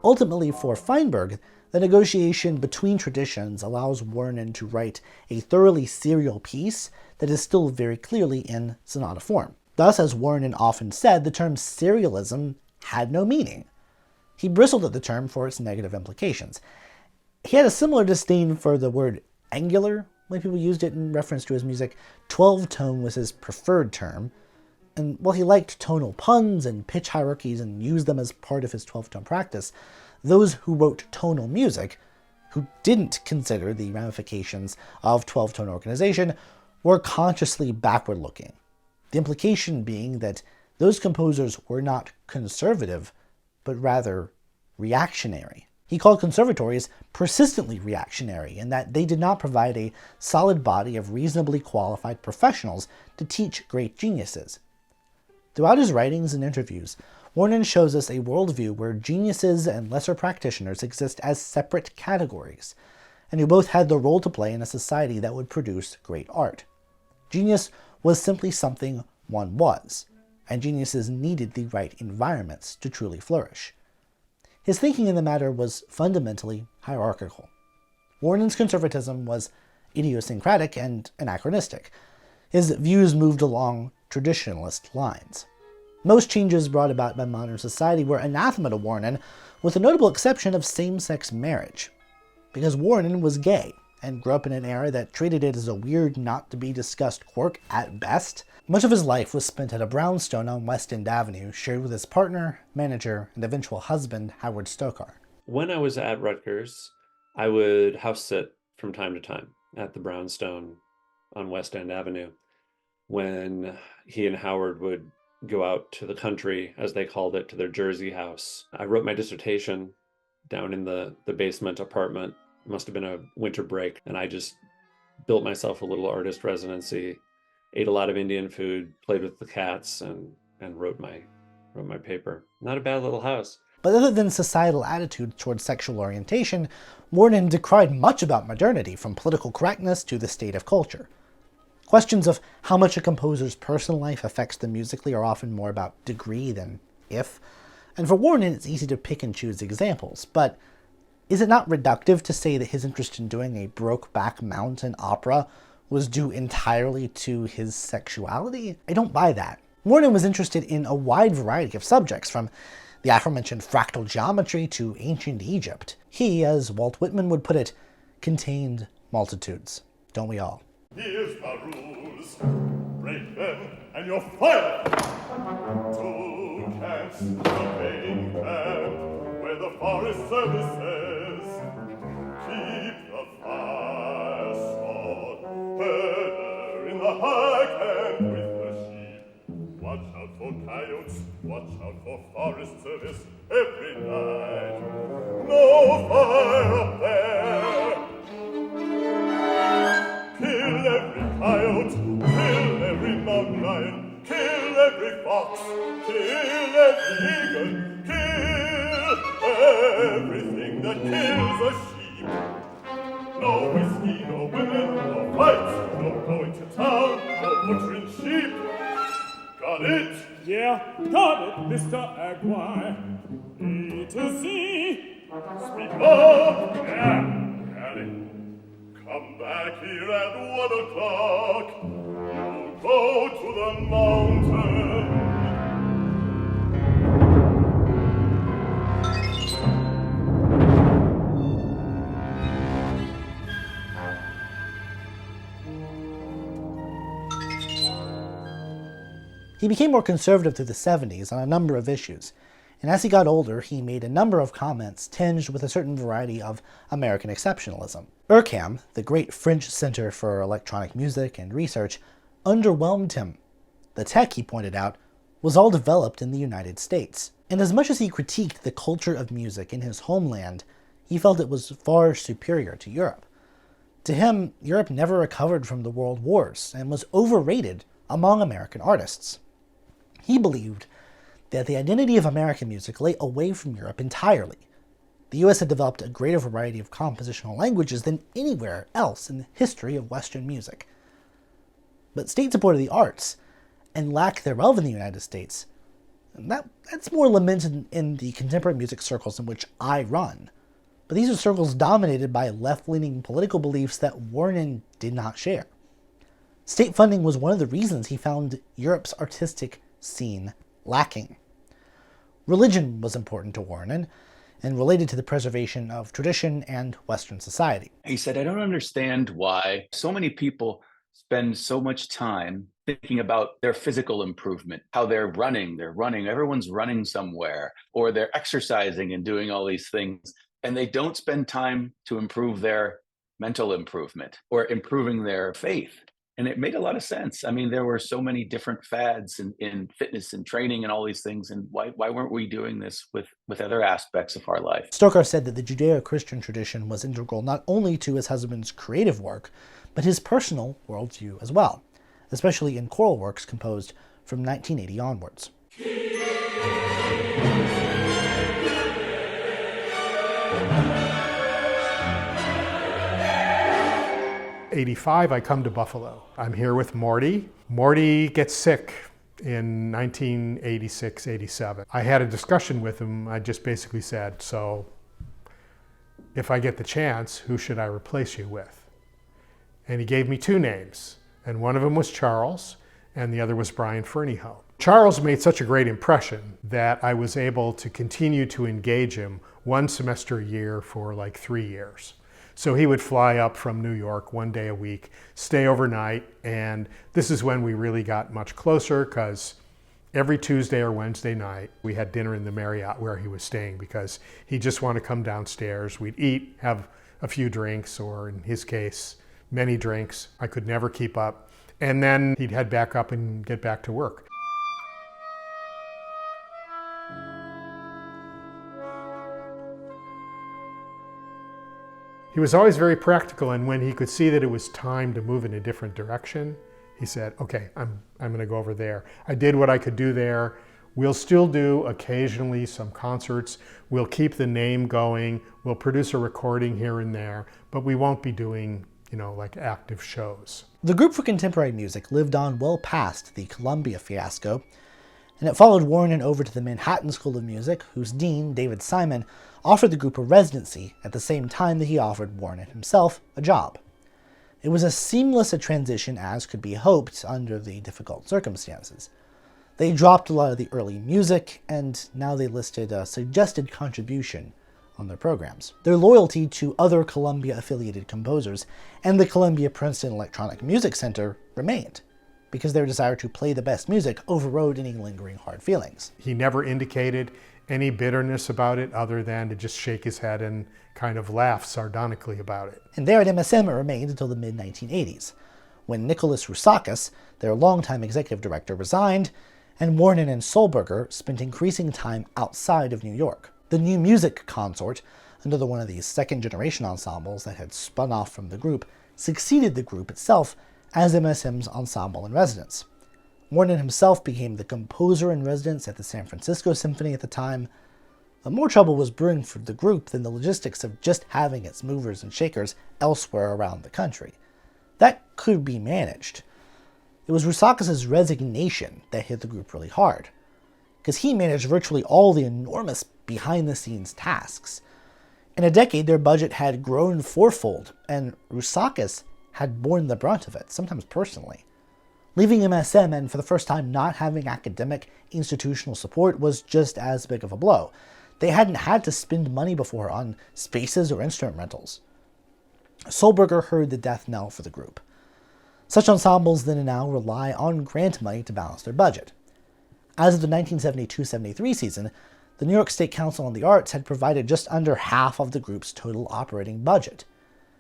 Ultimately, for Feinberg, the negotiation between traditions allows Wuorinen to write a thoroughly serial piece that is still very clearly in sonata form. Thus, as Wuorinen often said, the term serialism had no meaning. He bristled at the term for its negative implications. He had a similar disdain for the word angular when people used it in reference to his music. 12-tone was his preferred term, and while he liked tonal puns and pitch hierarchies and used them as part of his 12-tone practice, those who wrote tonal music, who didn't consider the ramifications of 12-tone organization, were consciously backward-looking. The implication being that those composers were not conservative, but rather reactionary. He called conservatories persistently reactionary in that they did not provide a solid body of reasonably qualified professionals to teach great geniuses. Throughout his writings and interviews, Wuorinen shows us a worldview where geniuses and lesser practitioners exist as separate categories, and who both had the role to play in a society that would produce great art. Genius was simply something one was, and geniuses needed the right environments to truly flourish. His thinking in the matter was fundamentally hierarchical. Wuorinen's conservatism was idiosyncratic and anachronistic. His views moved along traditionalist lines. Most changes brought about by modern society were anathema to Wuorinen, with the notable exception of same-sex marriage. Because Wuorinen was gay, and grew up in an era that treated it as a weird, not-to-be-discussed quirk at best, much of his life was spent at a brownstone on West End Avenue, shared with his partner, manager, and eventual husband, Howard Stokar. When I was at Rutgers, I would house sit from time to time at the brownstone on West End Avenue when he and Howard would go out to the country, as they called it, to their Jersey house. I wrote my dissertation down in the basement apartment. It must have been a winter break, and I just built myself a little artist residency, ate a lot of Indian food, played with the cats, and wrote my paper. Not a bad little house. But other than societal attitudes towards sexual orientation, Wuorinen decried much about modernity, from political correctness to the state of culture. Questions of how much a composer's personal life affects them musically are often more about degree than if, and for Wuorinen it's easy to pick and choose examples, but is it not reductive to say that his interest in doing a Brokeback Mountain opera was due entirely to his sexuality? I don't buy that. Wuorinen was interested in a wide variety of subjects, from the aforementioned fractal geometry to ancient Egypt. He, as Walt Whitman would put it, contained multitudes. Don't we all? Here's my rules. Break them and you're fired. 2 camps, the main camp, where the forest service says, keep the fire spot, herder in the high camp with the sheep. Watch out for coyotes, watch watch out for forest service every night. No fire up there. Kill every coyote, kill every mountain lion, kill every fox, kill every eagle, kill everything that kills a sheep. No whiskey, no women, no fights, no going to town, no butchering sheep. Got it? Yeah, got it, Mr. Agwai. A to Z. Speak up! Yeah, got it. Come back here at 1 o'clock. You go to the mountain. He became more conservative through the 70s on a number of issues, and as he got older, he made a number of comments tinged with a certain variety of American exceptionalism. URCAM, the great French Center for Electronic Music and Research, underwhelmed him. The tech, he pointed out, was all developed in the United States, and as much as he critiqued the culture of music in his homeland, he felt it was far superior to Europe. To him, Europe never recovered from the world wars and was overrated among American artists. He believed that the identity of American music lay away from Europe entirely. The US had developed a greater variety of compositional languages than anywhere else in the history of Western music. But state support of the arts, and lack thereof in the United States, that's more lamented in the contemporary music circles in which I run. But these are circles dominated by left-leaning political beliefs that Wuorinen did not share. State funding was one of the reasons he found Europe's artistic scene lacking. Religion was important to Wuorinen and related to the preservation of tradition and Western society. He said, I don't understand why so many people spend so much time thinking about their physical improvement, how they're running, everyone's running somewhere, or they're exercising and doing all these things, and they don't spend time to improve their mental improvement or improving their faith. And it made a lot of sense. I mean, there were so many different fads in fitness and training and all these things. And why weren't we doing this with other aspects of our life? Stoker said that the Judeo-Christian tradition was integral not only to his husband's creative work, but his personal worldview as well, especially in choral works composed from 1980 onwards. 1985, I come to Buffalo. I'm here with Morty. Morty gets sick in 1986, 87. I had a discussion with him. I just basically said, so if I get the chance, who should I replace you with? And he gave me two names, and one of them was Charles, and the other was Brian Fernyhough. Charles made such a great impression that I was able to continue to engage him one semester a year for like 3 years. So he would fly up from New York one day a week, stay overnight, and this is when we really got much closer because every Tuesday or Wednesday night we had dinner in the Marriott where he was staying because he just wanted to come downstairs. We'd eat, have a few drinks, or in his case, many drinks. I could never keep up. And then he'd head back up and get back to work. He was always very practical, and when he could see that it was time to move in a different direction, he said, okay, I'm going to go over there. I did what I could do there. We'll still do occasionally some concerts. We'll keep the name going. We'll produce a recording here and there, but we won't be doing, like active shows. The group for contemporary music lived on well past the Columbia Fiasco, and it followed Wuorinen over to the Manhattan School of Music, whose dean, David Simon, offered the group a residency at the same time that he offered Wuorinen himself a job. It was as seamless a transition as could be hoped under the difficult circumstances. They dropped a lot of the early music, and now they listed a suggested contribution on their programs. Their loyalty to other Columbia-affiliated composers and the Columbia-Princeton Electronic Music Center remained, because their desire to play the best music overrode any lingering hard feelings. He never indicated any bitterness about it other than to just shake his head and kind of laugh sardonically about it. And there at MSM it remained until the mid-1980s, when Nicholas Rousakis, their longtime executive director, resigned, and Wuorinen and Solberger spent increasing time outside of New York. The New Music Consort, another one of these second-generation ensembles that had spun off from the group, succeeded the group itself as MSM's ensemble in residence. Wuorinen himself became the composer in residence at the San Francisco Symphony at the time. But more trouble was brewing for the group than the logistics of just having its movers and shakers elsewhere around the country. That could be managed. It was Rousakis' resignation that hit the group really hard, because he managed virtually all the enormous behind-the-scenes tasks. In a decade, their budget had grown fourfold, and Rousakis had borne the brunt of it, sometimes personally. Leaving MSM and for the first time not having academic institutional support was just as big of a blow. They hadn't had to spend money before on spaces or instrument rentals. Solberger heard the death knell for the group. Such ensembles then and now rely on grant money to balance their budget. As of the 1972-73 season, the New York State Council on the Arts had provided just under half of the group's total operating budget.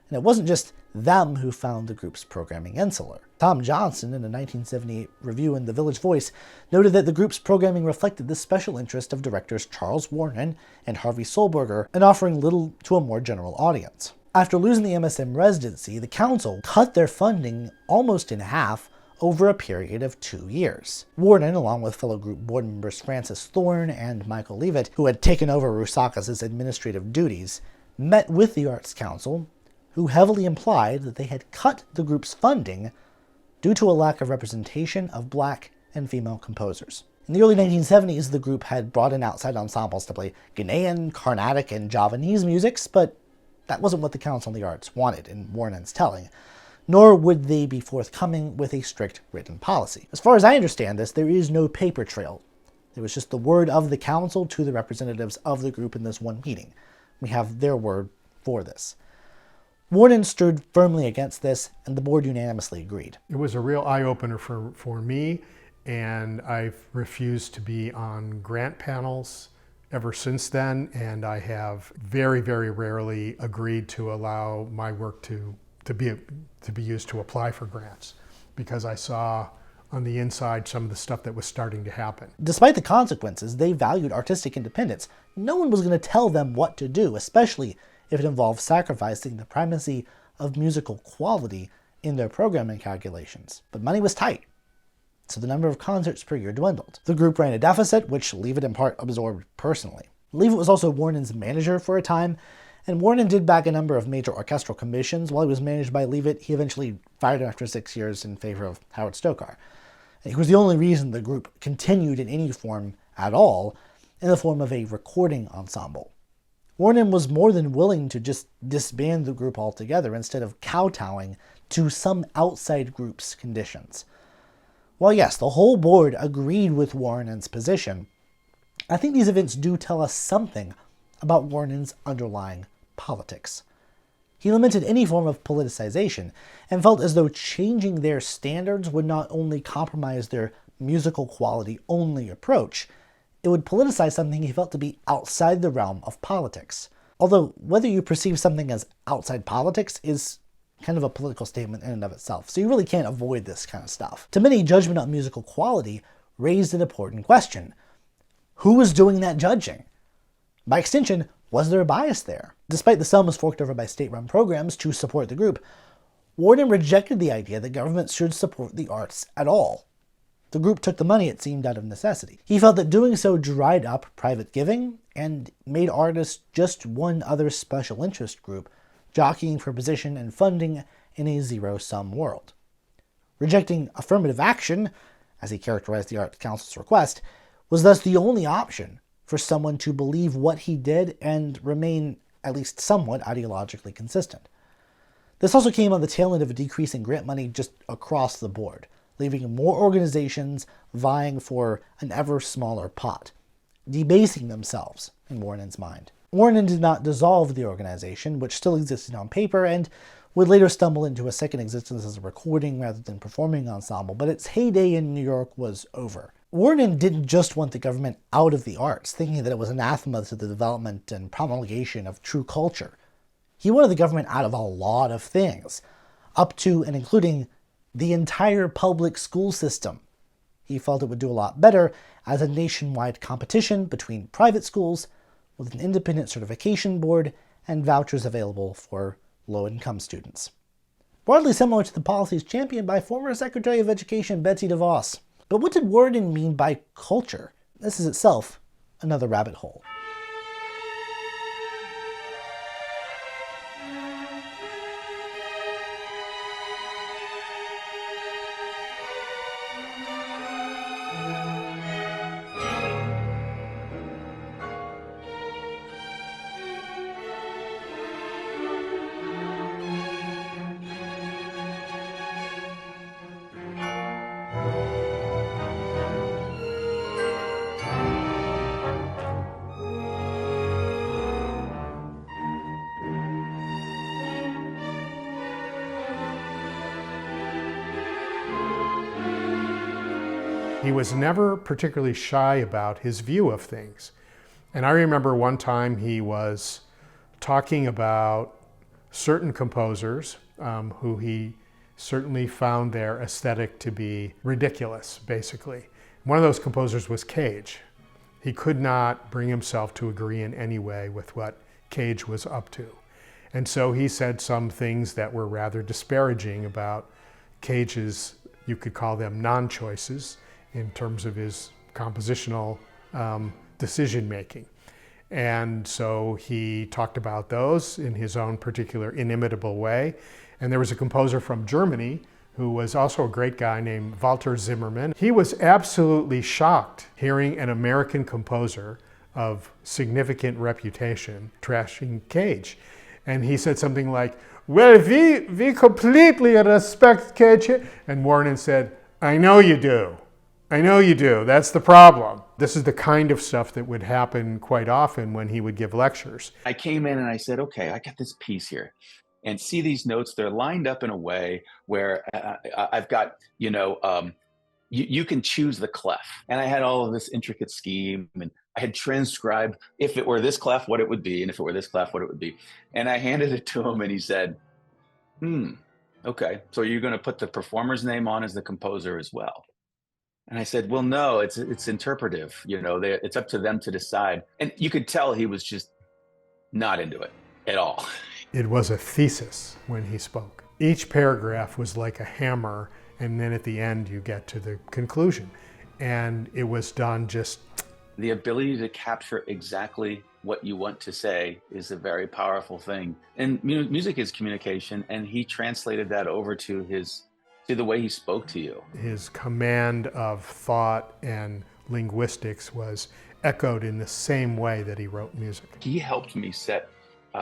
And it wasn't just them who found the group's programming insular. Tom Johnson, in a 1978 review in The Village Voice, noted that the group's programming reflected the special interest of directors Charles Wuorinen and Harvey Solberger and offering little to a more general audience. After losing the MSM residency, the council cut their funding almost in half over a period of 2 years. Wuorinen, along with fellow group board members Francis Thorne and Michael Leavitt, who had taken over Rousakis' administrative duties, met with the Arts Council, who heavily implied that they had cut the group's funding due to a lack of representation of black and female composers. In the early 1970s, the group had brought in outside ensembles to play Ghanaian, Carnatic, and Javanese musics, but that wasn't what the Council on the Arts wanted in Wuorinin's telling, nor would they be forthcoming with a strict written policy. As far as I understand this, there is no paper trail. There was just the word of the Council to the representatives of the group in this one meeting. We have their word for this. Wuorinen stood firmly against this, and the board unanimously agreed. It was a real eye-opener for me, and I've refused to be on grant panels ever since then, and I have very, very rarely agreed to allow my work to be used to apply for grants, because I saw on the inside some of the stuff that was starting to happen. Despite the consequences, they valued artistic independence. No one was going to tell them what to do, especially if it involved sacrificing the primacy of musical quality in their programming calculations. But money was tight, so the number of concerts per year dwindled. The group ran a deficit, which Leavitt in part absorbed personally. Leavitt was also Wuorinin's manager for a time, and Wuorinen did back a number of major orchestral commissions. While he was managed by Leavitt, he eventually fired him after 6 years in favor of Howard Stokar. And he was the only reason the group continued in any form at all, in the form of a recording ensemble. Wuorinen was more than willing to just disband the group altogether instead of kowtowing to some outside group's conditions. While yes, the whole board agreed with Wuorinin's position, I think these events do tell us something about Wuorinin's underlying politics. He lamented any form of politicization and felt as though changing their standards would not only compromise their musical quality only approach, it would politicize something he felt to be outside the realm of politics. Although, whether you perceive something as outside politics is kind of a political statement in and of itself, so you really can't avoid this kind of stuff. To many, judgment on musical quality raised an important question. Who was doing that judging? By extension, was there a bias there? Despite the sums forked over by state-run programs to support the group, Wuorinen rejected the idea that government should support the arts at all. The group took the money, it seemed, out of necessity. He felt that doing so dried up private giving and made artists just one other special interest group, jockeying for position and funding in a zero-sum world. Rejecting affirmative action, as he characterized the Arts Council's request, was thus the only option for someone to believe what he did and remain at least somewhat ideologically consistent. This also came on the tail end of a decrease in grant money just across the board, leaving more organizations vying for an ever smaller pot, debasing themselves in Wuorinin's mind. Wuorinen did not dissolve the organization, which still existed on paper and would later stumble into a second existence as a recording rather than performing ensemble, but its heyday in New York was over. Wuorinen didn't just want the government out of the arts, thinking that it was anathema to the development and promulgation of true culture. He wanted the government out of a lot of things, up to and including the entire public school system. He felt it would do a lot better as a nationwide competition between private schools with an independent certification board and vouchers available for low-income students. Broadly similar to the policies championed by former Secretary of Education Betsy DeVos. But what did Wuorinen mean by culture? This is itself another rabbit hole. He was never particularly shy about his view of things. And I remember one time he was talking about certain composers who he certainly found their aesthetic to be ridiculous, basically. One of those composers was Cage. He could not bring himself to agree in any way with what Cage was up to. And so he said some things that were rather disparaging about Cage's, you could call them non-choices, in terms of his compositional decision-making. And so he talked about those in his own particular inimitable way. And there was a composer from Germany who was also a great guy named Walter Zimmermann. He was absolutely shocked hearing an American composer of significant reputation trashing Cage. And he said something like, well, we completely respect Cage. And Wuorinen said, I know you do. I know you do. That's the problem. This is the kind of stuff that would happen quite often when he would give lectures. I came in and I said, okay, I got this piece here. And see these notes, they're lined up in a way where I've got, you can choose the clef. And I had all of this intricate scheme, and I had transcribed, if it were this clef, what it would be, and if it were this clef, what it would be. And I handed it to him and he said, okay, so you're going to put the performer's name on as the composer as well. And I said, well, no, it's interpretive. It's up to them to decide. And you could tell he was just not into it at all. It was a thesis when he spoke. Each paragraph was like a hammer, and then at the end you get to the conclusion. And it was done just... The ability to capture exactly what you want to say is a very powerful thing. And music is communication, and he translated that over to the way he spoke to you. His command of thought and linguistics was echoed in the same way that he wrote music. He helped me set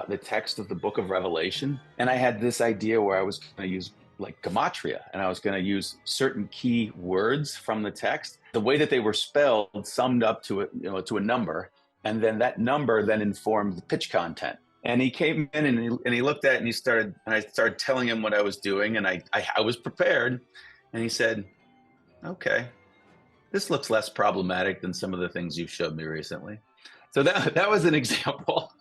the text of the book of Revelation. And I had this idea where I was going to use like gematria, and I was going to use certain key words from the text. The way that they were spelled summed up to a number, and then that number then informed the pitch content. And he came in and he looked at it and I started telling him what I was doing, and I was prepared. And he said, okay, this looks less problematic than some of the things you've showed me recently. So that was an example.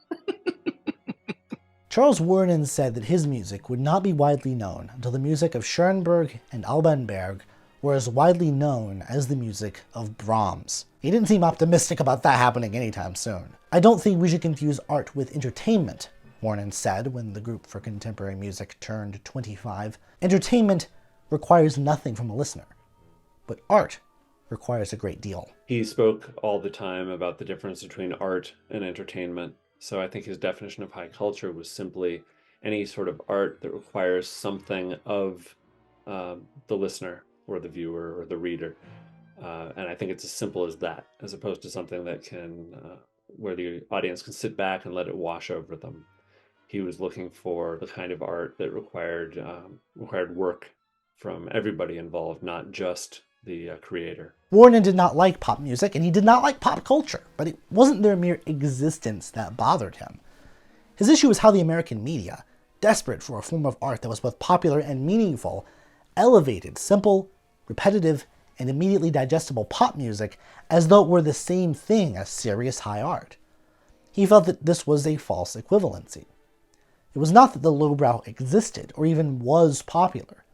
Charles Wuorinen said that his music would not be widely known until the music of Schoenberg and Alban Berg were as widely known as the music of Brahms. He didn't seem optimistic about that happening anytime soon. I don't think we should confuse art with entertainment, Wuorinen said when the group for contemporary music turned 25. Entertainment requires nothing from a listener, but art requires a great deal. He spoke all the time about the difference between art and entertainment. So I think his definition of high culture was simply any sort of art that requires something of the listener or the viewer or the reader. And I think it's as simple as that, as opposed to something that can, where the audience can sit back and let it wash over them. He was looking for the kind of art that required work from everybody involved, not just the creator. Wuorinen did not like pop music, and he did not like pop culture, but it wasn't their mere existence that bothered him. His issue was how the American media, desperate for a form of art that was both popular and meaningful, elevated simple, repetitive, and immediately digestible pop music as though it were the same thing as serious high art. He felt that this was a false equivalency. It was not that the lowbrow existed or even was popular.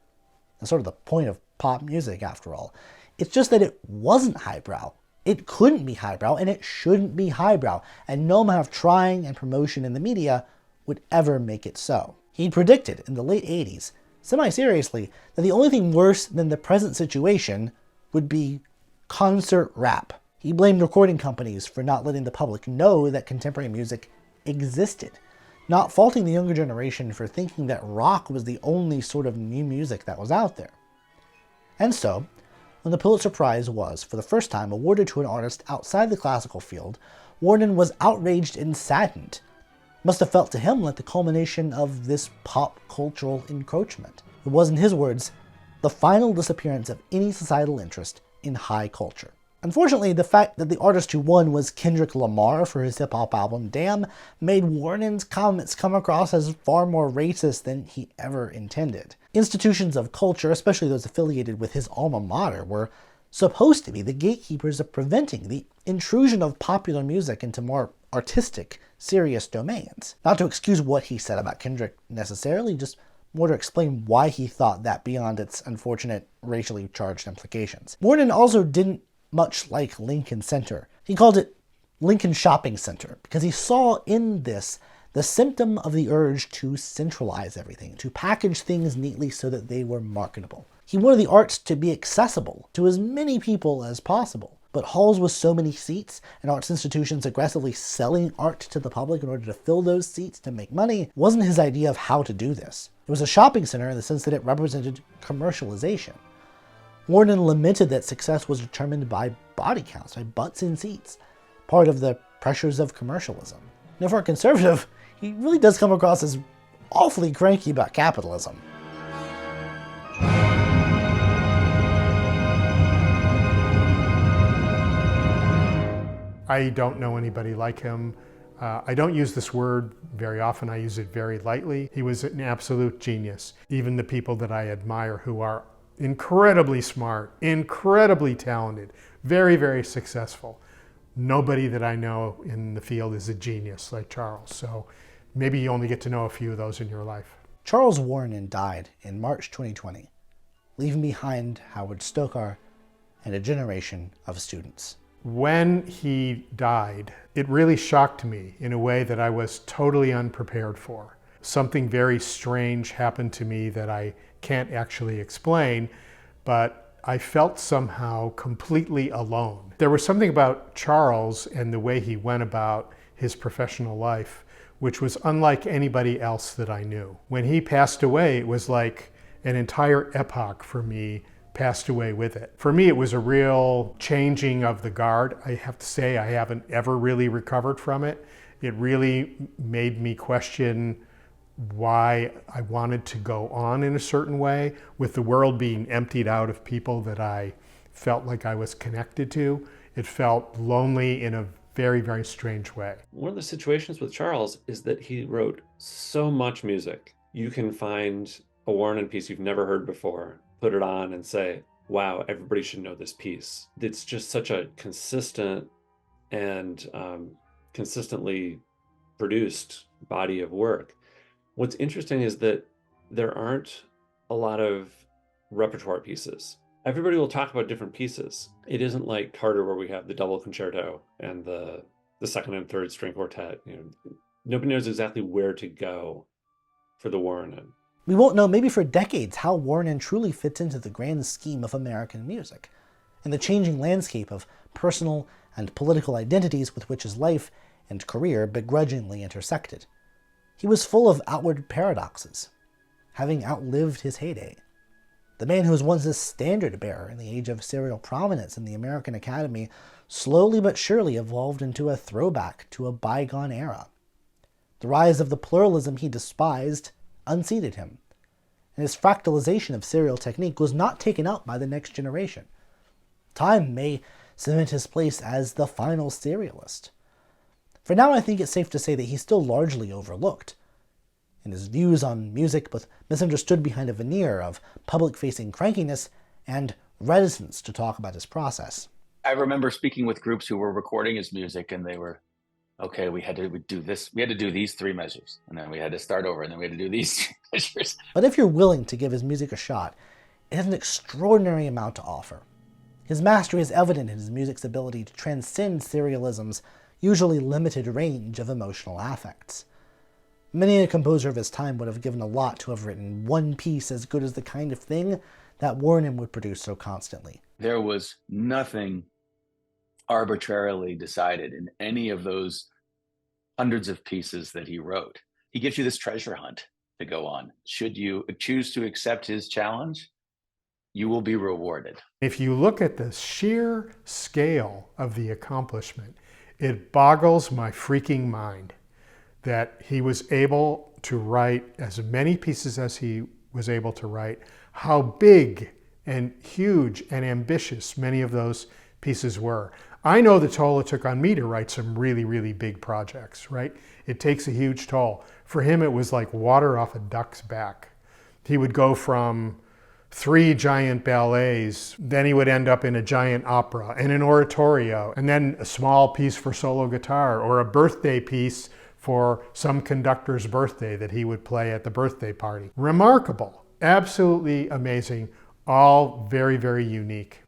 That's sort of the point of pop music, after all. It's just that it wasn't highbrow. It couldn't be highbrow, and it shouldn't be highbrow, and no amount of trying and promotion in the media would ever make it so. He predicted in the late 80s, semi-seriously, that the only thing worse than the present situation would be concert rap. He blamed recording companies for not letting the public know that contemporary music existed, not faulting the younger generation for thinking that rock was the only sort of new music that was out there. And so, when the Pulitzer Prize was, for the first time, awarded to an artist outside the classical field, Wuorinen was outraged and saddened. It must have felt to him like the culmination of this pop cultural encroachment. It was, in his words, the final disappearance of any societal interest in high culture. Unfortunately, the fact that the artist who won was Kendrick Lamar for his hip-hop album Damn made Wuorinen's comments come across as far more racist than he ever intended. Institutions of culture, especially those affiliated with his alma mater, were supposed to be the gatekeepers of preventing the intrusion of popular music into more artistic, serious domains. Not to excuse what he said about Kendrick necessarily, just more to explain why he thought that beyond its unfortunate racially charged implications. Wuorinen also didn't much like Lincoln Center. He called it Lincoln Shopping Center because he saw in this the symptom of the urge to centralize everything, to package things neatly so that they were marketable. He wanted the arts to be accessible to as many people as possible. But halls with so many seats and arts institutions aggressively selling art to the public in order to fill those seats to make money wasn't his idea of how to do this. It was a shopping center in the sense that it represented commercialization. Wuorinen lamented that success was determined by body counts, by butts in seats, part of the pressures of commercialism. Now, for a conservative, he really does come across as awfully cranky about capitalism. I don't know anybody like him. I don't use this word very often. I use it very lightly. He was an absolute genius. Even the people that I admire who are incredibly smart, incredibly talented, very, very successful. Nobody that I know in the field is a genius like Charles. So maybe you only get to know a few of those in your life. Charles Wuorinen died in March 2020, leaving behind Howard Stokar and a generation of students. When he died, it really shocked me in a way that I was totally unprepared for. Something very strange happened to me that I can't actually explain, but I felt somehow completely alone. There was something about Charles and the way he went about his professional life, which was unlike anybody else that I knew. When he passed away, it was like an entire epoch for me passed away with it. For me, it was a real changing of the guard. I have to say, I haven't ever really recovered from it. It really made me question why I wanted to go on in a certain way, with the world being emptied out of people that I felt like I was connected to. It felt lonely in a very, very strange way. One of the situations with Charles is that he wrote so much music. You can find a Wuorinen piece you've never heard before, put it on and say, wow, everybody should know this piece. It's just such a consistent and consistently produced body of work. What's interesting is that there aren't a lot of repertoire pieces. Everybody will talk about different pieces. It isn't like Carter where we have the double concerto and the second and third string quartet. Nobody knows exactly where to go for the Wuorinen. We won't know maybe for decades how Wuorinen truly fits into the grand scheme of American music, and the changing landscape of personal and political identities with which his life and career begrudgingly intersected. He was full of outward paradoxes, having outlived his heyday. The man who was once a standard bearer in the age of serial prominence in the American Academy slowly but surely evolved into a throwback to a bygone era. The rise of the pluralism he despised unseated him, and his fractalization of serial technique was not taken up by the next generation. Time may cement his place as the final serialist. For now, I think it's safe to say that he's still largely overlooked, and his views on music both misunderstood behind a veneer of public-facing crankiness and reticence to talk about his process. I remember speaking with groups who were recording his music, and they were, okay, we had to do this. We had to do these 3 measures, and then we had to start over, and then we had to do these 3 measures. But if you're willing to give his music a shot, it has an extraordinary amount to offer. His mastery is evident in his music's ability to transcend serialism's usually limited range of emotional affects. Many a composer of his time would have given a lot to have written one piece as good as the kind of thing that Wuorinen would produce so constantly. There was nothing arbitrarily decided in any of those hundreds of pieces that he wrote. He gives you this treasure hunt to go on. Should you choose to accept his challenge, you will be rewarded. If you look at the sheer scale of the accomplishment, it boggles my freaking mind that he was able to write as many pieces as he was able to write, how big and huge and ambitious many of those pieces were. I know the toll it took on me to write some really, really big projects, right? It takes a huge toll. For him, it was like water off a duck's back. He would go from 3 giant ballets, then he would end up in a giant opera and an oratorio, and then a small piece for solo guitar or a birthday piece for some conductor's birthday that he would play at the birthday party. Remarkable, absolutely amazing, all very, very unique.